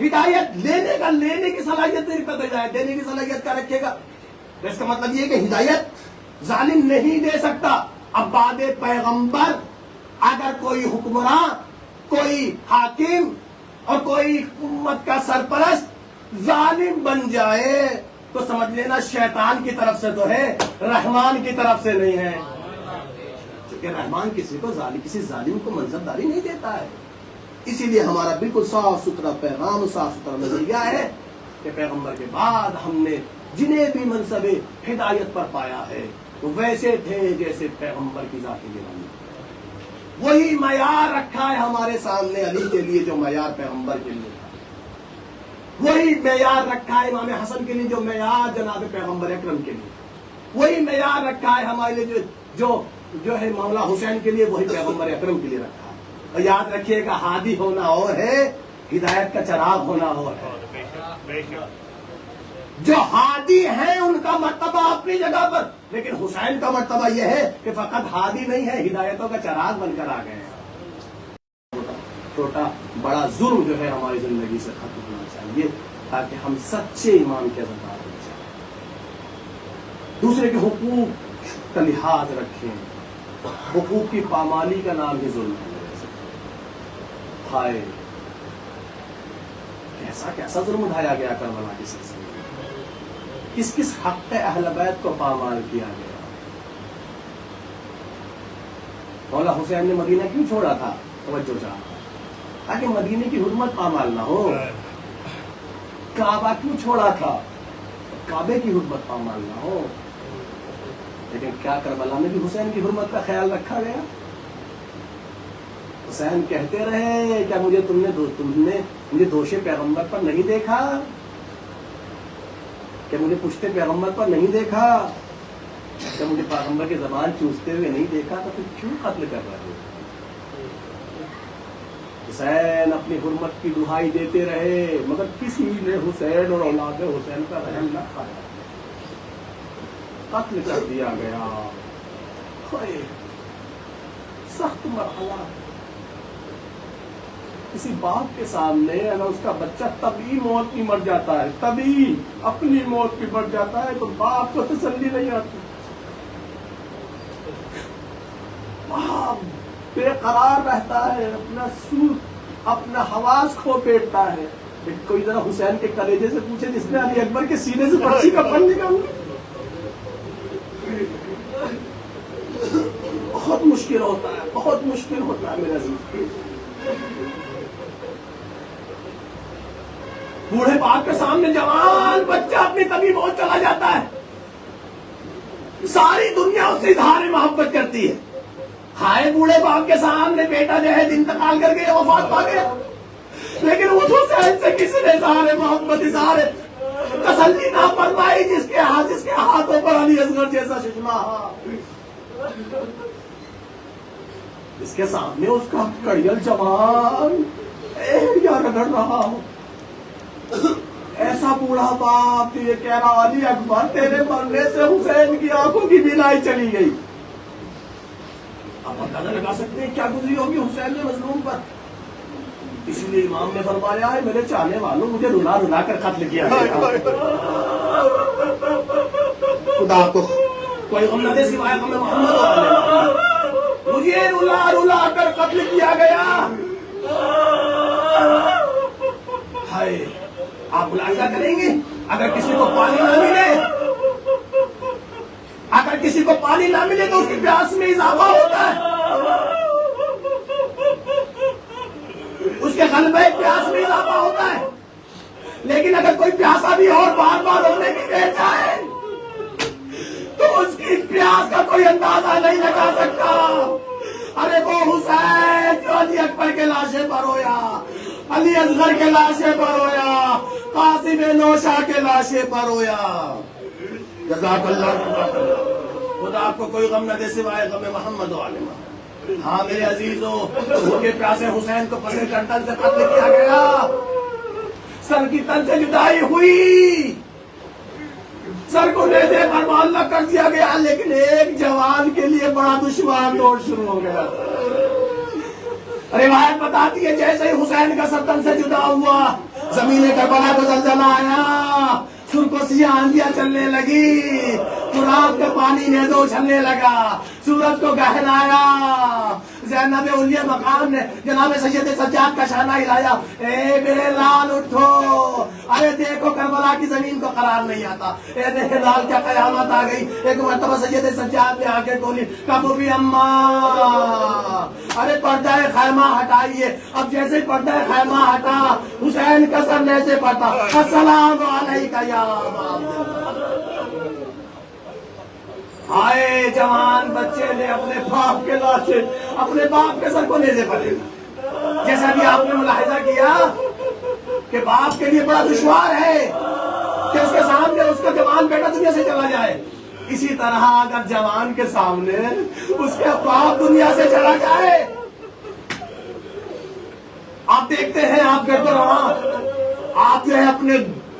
S1: ہدایت لینے کی صلاحیت نہیں رکھتا، ہدایت دینے کی صلاحیت کیا رکھے گا؟ اس کا مطلب یہ کہ ہدایت ظالم نہیں دے سکتا. اب بعد پیغمبر اگر کوئی حکمراں، کوئی حاکم اور کوئی امت کا سرپرست ظالم بن جائے تو سمجھ لینا شیطان کی طرف سے تو ہے، رحمان کی طرف سے نہیں ہے. کیونکہ رحمان کسی ظالم کو منصبداری نہیں دیتا ہے. اسی لیے ہمارا بالکل صاف ستھرا پیغام، صاف ستھرا نظریہ ہے کہ پیغمبر کے بعد ہم نے جنہیں بھی منصب ہدایت پر پایا ہے وہ ویسے تھے جیسے پیغمبر کی ذات گرامی. وہی معیار رکھا ہے ہمارے سامنے علی کے لیے جو معیار پیغمبر کے لیے تھا، وہی معیار رکھا ہے امام حسن کے لیے جو معیار جناب پیغمبر اکرم کے لیے، وہی معیار رکھا ہے ہمارے لیے جو ہے مولا حسین کے لیے، وہی پیغمبر اکرم کے لیے رکھا ہے. اور یاد رکھیے گا ہادی ہونا اور ہے، ہدایت کا چراغ ہونا اور ہے. جو ہادی ہیں ان کا مرتبہ اپنی جگہ پر، لیکن حسین کا مرتبہ یہ ہے کہ فقط ہادی نہیں ہے، ہدایتوں کا چراغ بن کر آ گئے ہیں. چھوٹا بڑا ظلم جو ہے ہماری زندگی سے ختم ہونا چاہیے تاکہ ہم سچے ایمان کے ذمہ ہو جائیں، دوسرے کے حقوق کا لحاظ رکھیں. حقوق کی پامالی کا نام ہی ظلم ہے. ہائے کیسا ظلم اٹھایا گیا کربلا کی سلسلے میں، کس حق اہل بیت کو پامال کیا گیا. مولا حسین نے مدینہ کیوں چھوڑا تھا؟ توجہ چاہا تاکہ مدینے کی حرمت پامال نہ ہو. کعبہ کیوں چھوڑا تھا؟ کعبے کی حرمت پامال نہ ہو. لیکن کیا کربلا میں بھی حسین کی حرمت کا خیال رکھا گیا؟ حسین کہتے رہے کیا تم نے مجھے دوش پیغمبر پر نہیں دیکھا؟ کیا مجھے پشتے پیغمبر پر نہیں دیکھا؟ کیا مجھے پیغمبر کی زبان چوستے ہوئے نہیں دیکھا؟ تو پھر کیوں قتل کر رہے ہو؟ حسین اپنی حرمت کی دہائی دیتے رہے مگر کسی نے حسین اور اولاد حسین کا رحم نہ کھایا، قتل کر دیا گیا. سخت مرحلہ. کسی باپ کے سامنے اگر اس کا بچہ طبعی موت کی مر جاتا ہے، طبعی اپنی موت کی مر جاتا ہے تو باپ کو تسلی نہیں آتی. باپ بے قرار رہتا ہے، اپنا حواس کھو بیٹھتا ہے. کوئی ذرا حسین کے کلیجے سے پوچھے جس نے علی اکبر کے سینے سے پرچی کا پن نکالا. بہت مشکل ہوتا ہے، بہت مشکل ہوتا ہے میرے عزیز. بوڑھے باپ کے سامنے جوان بچہ اپنی طبیعت موت چلا جاتا ہے، ساری دنیا اس سے اظہار محبت کرتی ہے. ہائے بوڑھے باپ کے سامنے بیٹا جو ہے انتقال کر گیا، وفات پا گیا، لیکن اس حسین سے کسی نے اظہار محبت، اظہار تسلی نہ فرمائی جس کے ہاتھوں پر علی اصغر جیسا شجاع، اس کے سامنے اس کا کڑیل جوان یا رگڑ رہا ہو. ایسا بوڑھا باپ یہ کہہ رہا علی اکبر تیرے مرنے سے حسین کی آنکھوں کی بینائی چلی گئی. آپ اندازہ لگا سکتے ہیں کیا گزری ہوگی حسین کے مظلوم پر. اس لیے امام نے فرمایا ہے میرے چاہنے والوں مجھے رلا رلا کر قتل کیا گیا. خدا کو کوئی غم نہ دے سوائے غم محمد و آل محمد. مجھے رلا رلا کر قتل کیا گیا. ہائے آپ ملاحظہ کریں گے اگر کسی کو پانی نہ ملے تو اس کی پیاس میں اضافہ ہوتا ہے. اس کے قلبے پیاس میں اضافہ ہوتا ہے. لیکن اگر کوئی پیاسا بھی اور بار بار رونے کی دے جائے تو اس کی پیاس کا کوئی اندازہ نہیں لگا سکتا. ارے وہ حسین جو علی اکبر کے لاشے پر رویا, علی اصغر کے لاشے پر رویا, قاسم نوشا کے لاشے پر رویا. جزاک اللہ. خدا آپ کو کوئی غم نہ دے سوائے غم محمد و آل محمد. ہاں میرے عزیزوں, کے پیاسے حسین کو پسے گردن سے قتل کیا گیا, سر کی تن سے جدائی ہوئی, سر کو نیزے پر معلق کر دیا گیا. لیکن ایک جوان کے لیے بڑا دشوار دور شروع ہو گیا. روایت بتاتی ہے جیسے ہی حسین کا سر تن سے جدا ہوا, زمین کربلا کو زلزلہ آیا, سر کو سیاہ آندیاں چلنے لگی, فرات کا پانی نیزوں اچھلنے لگا, سورج کو گہرایا. زینب اولیاء مقام نے جناب سید سجاد کا شانہ ہلایا, اے میرے لال اٹھو, ارے دیکھو کربلا کی زمین کو قرار نہیں آتا, اے دیکھے لال کیا قیامت آ گئی. ایک مرتبہ سید سجاد نے آگے بولی, کبو بھی اماں, ارے پردہ خیمہ ہٹائیے. اب جیسے پردہ خیمہ ہٹا, حسین کا سر نیزے پڑتا, السلام علیکہ یا ابا عبداللہ. آئے جوان بچے نے اپنے باپ کے لاشے, اپنے باپ کے سر کو نیزے پڑے. جیسا بھی آپ نے ملاحظہ کیا کہ باپ کے لیے بڑا دشوار ہے کہ اس کے سامنے اس کا جوان بیٹا دنیا سے چلا جائے. اسی طرح اگر جوان کے سامنے اس کے باپ دنیا سے چلا جائے, آپ دیکھتے ہیں آپ گھر پر وہاں آپ جو ہے اپنے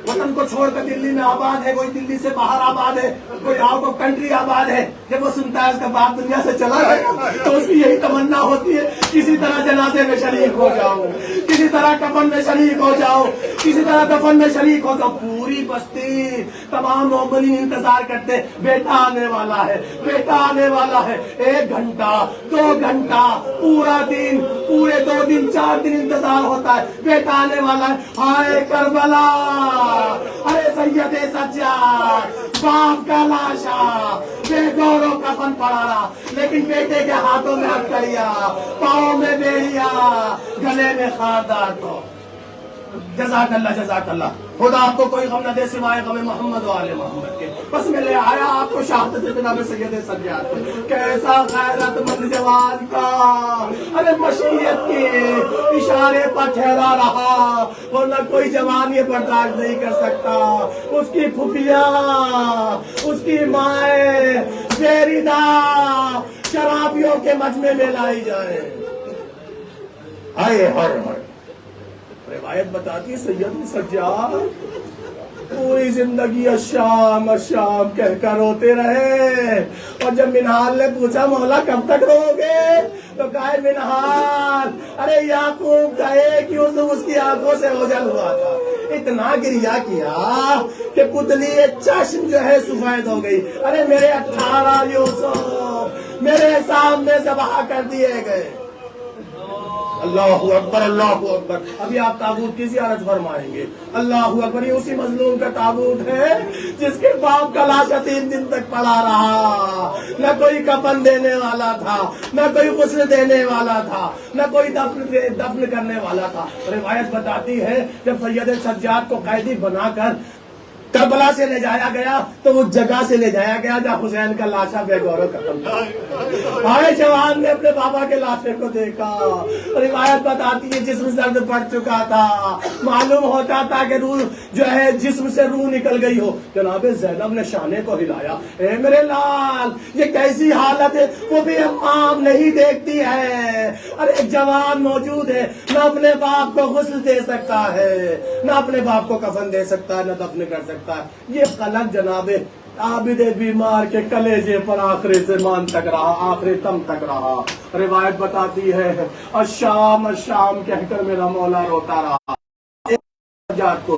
S1: وطن کو چھوڑ کر دلی میں آباد ہے, کوئی دلی سے باہر آباد ہے, کوئی آؤٹ آف کنٹری آباد ہے. جب وہ سنتا ہے اس کا باپ دنیا سے چلا گیا تو اس کی یہی تمنا ہوتی ہے کسی طرح جنازے میں شریک ہو جاؤ, کسی طرح کفن میں شریک ہو جاؤ, کسی طرح دفن میں شریک ہو جاؤ. پوری بستی تمام مومنین انتظار کرتے, بیٹا آنے والا ہے, بیٹا آنے والا ہے. 1 گھنٹہ 2 گھنٹہ پورا دن, پورے 2 دن 4 دن انتظار ہوتا ہے, بیٹا آنے والا ہے. ہائے کربلا, ارے سید سجاد, باپ کا لاشا بے گورو کفن پڑا رہا, لیکن بیٹے کے ہاتھوں میں ہتھکڑیاں, پاؤں میں بیڑیاں, گلے میں خاردار کو. جزاک اللہ, جزاک اللہ. خدا آپ کو کوئی غم نہ دے سوائے غم محمد و آل محمد کے. بس میں لے آیا آپ کو شہادت جناب سید سجاد. کیسا غیرت مند جوان کا, ارے مشیت کے اشارے پر ٹھہرا رہا, ورنہ کوئی جوان یہ برداشت نہیں کر سکتا. اس کی پھوپھیاں, اس کی مائیں بیریدہ شرابیوں کے مجمع میں لائی جائے. آئے ہر روایت بتاتی ہے سید سجاد پوری زندگی الشام الشام کہہ کر روتے رہے, اور جب منہال نے پوچھا مولا کب تک رو گے تو کہا منہال, ارے یعقوب کا ایک یوسف اس کی آنکھوں سے اوجھل ہوا تھا, اتنا گریا کیا کہ پتلی چشم جو ہے سفید ہو گئی. ارے میرے 18 یوسف میرے سامنے ذبح کر دیے گئے. اللہ اکبر, اللہ اکبر. ابھی آپ تابوت کی زیارت فرمائیں گے. اللہ اکبر. یہ اسی مظلوم کا تابوت ہے جس کے باپ کا لاشا 3 دن تک پڑا رہا, نہ کوئی کفن دینے والا تھا, نہ کوئی غسل دینے والا تھا, نہ کوئی دفن کرنے والا تھا. روایت بتاتی ہے جب سید سجاد کو قیدی بنا کر کربلا سے لے جایا گیا تو وہ جگہ سے لے جایا گیا جہاں حسین کا لاشا بے گورو ختم تھا. آئے جوان نے اپنے بابا کے لاشے کو دیکھا. روایت بتاتی ہے جسم زرد پڑ چکا تھا, معلوم ہوتا تھا کہ روح جو ہے جسم سے روح نکل گئی ہو. جناب زینب نے شانے کو ہلایا, اے میرے لال یہ کیسی حالت ہے, وہ بھی عام نہیں دیکھتی ہے. ارے ایک جوان موجود ہے, نہ اپنے باپ کو غسل دے سکتا ہے, نہ اپنے باپ کو کفن دے سکتا ہے, نہ دفن کر سکتا ہے. یہ قلق جناب عابد بیمار کے کلیجے پر آخری زمان تک رہا, آخری دم تک رہا. روایت بتاتی ہے الشام الشام کہہ کر میرا مولا روتا رہا. سجاد کو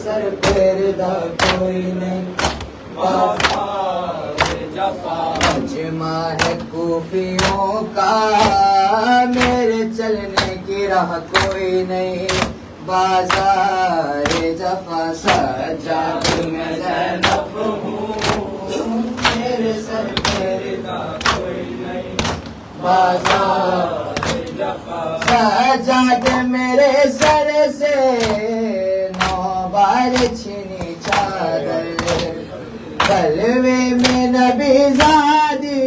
S4: سر پہ رضا کوئی نہیں مجمع ہے کوفیوں کا میرے چلنے کی راہ کوئی نہیں بازار جفا سجاد میں زینب ہوں میرے سر پہ رضا کوئی نہیں بازار جفا سجاد میرے سر سے 9 بار چھینی چادر کلوے میں نبی زادی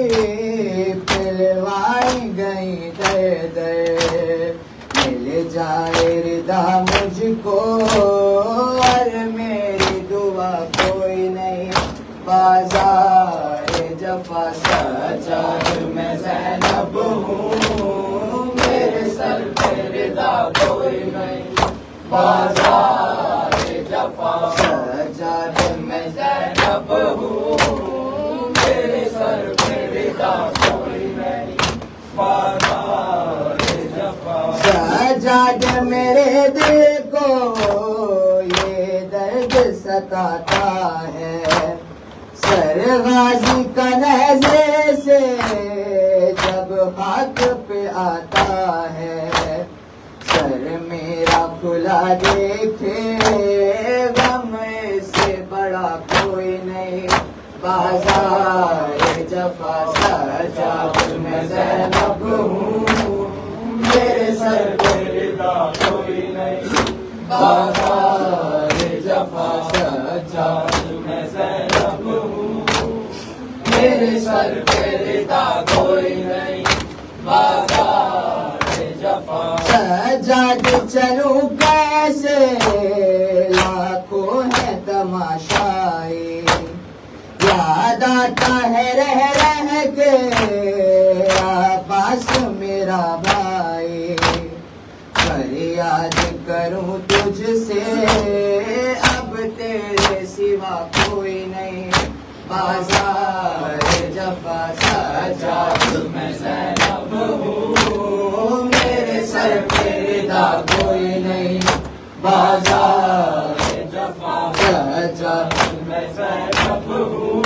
S4: پلوائی گئی در در مل جائے رضا مجھ کو اور میری دعا کوئی نہیں بازار جفا سجاد میں زینب ہوں میرے سر پہ رضا کوئی نہیں بازار جفا سجاد میں زینب ہوں میرے سر پہ رضا کوئی نہیں بازار جفا سجاد میرے دل کو یہ درد ستاتا ہے سر غازی کا نیزے سے جب خاک پہ آتا ہے سر میرا کھلا دیکھے غم سے بڑا کوئی نہیں بازار جفا سجاد میں زینب ہوں میرے سر پہ رضا کوئی نہیں بازار جفا سجاد میں زینب ہوں میرے سر پہ رضا کوئی نہیں بازار جفا سجاد چلوں کیسے لاکھوں ہے تماشائی یاد آتا ہے رہ کے عباس میرا بھائی فریاد کروں تجھ سے اب تیرے سوا کوئی نہیں بازار جفا سجاد میں زینب ہوں میرے سر پہ رضا کوئی نہیں بازار جفا سجاد میں زینب ہوں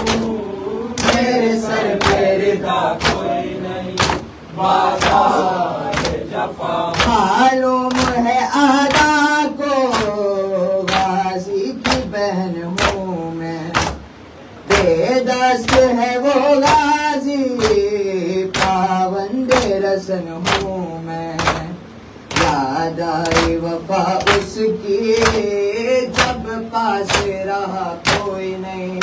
S4: میرے سر پہ رضا کوئی نہیں بازار جفا معلوم ہے آدھا کو غازی کی بہن ہوں میں بے دست ہے وہ غازی پابند رسن ہوں میں یاد آئی وفا اس کی جب پاس رہا کوئی نہیں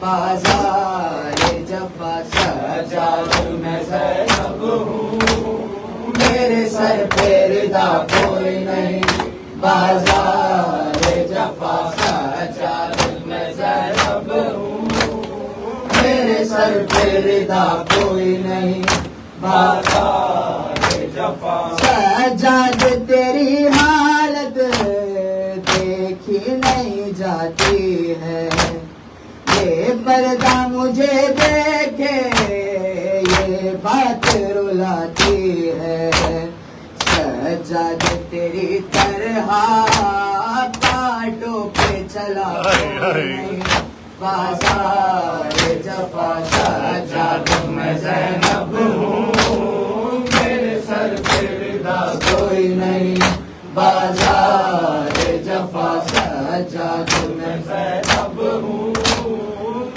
S4: بازار جفا سجاد میں زینب ہوں میرے سر پہ رضا کوئی نہیں بازار جفا سجاد میں زینب ہوں میرے سر پہ رضا کوئی نہیں بازار جفا سجاد تیری حالت دیکھی نہیں جاتی ہے یہ پردہ مجھے دیکھے یہ بات رلاتی ہے سجاد تیری طرح کاٹوں پہ چلا نہیں بازار جفا سجاد میں زینب ہوں میرے سر پہ رضا کوئی نہیں بازار جفا سجاد میں زینب ہوں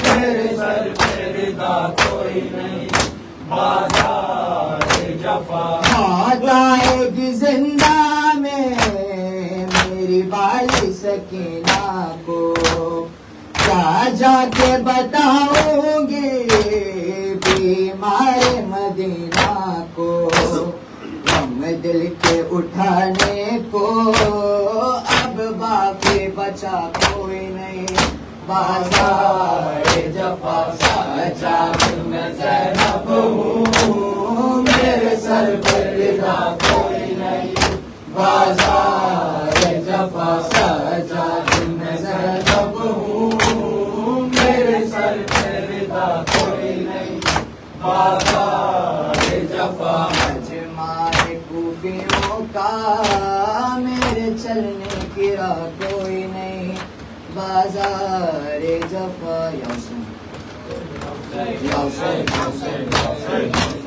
S4: میرے سر پہ رضا کوئی نہیں بازار جفا موت آئے گی زندہ میں میری بالی سکینہ کو کیا جا کے بتاؤں گی بیمار مدینہ کو غم دل کے اٹھانے کو اب باقی بچا کوئی نہیں بازار جفا سجاد میں زینب ہوں میرے سر پہ رضا کوئی نہیں بازار جفا سجاد میں زینب ہوں میرے سر پہ رضا کوئی نہیں بازار جفا مجمع کوفیوں کا میرے چلنے کی راہ کوئی نہیں بازار جفا یا حسین یا حسین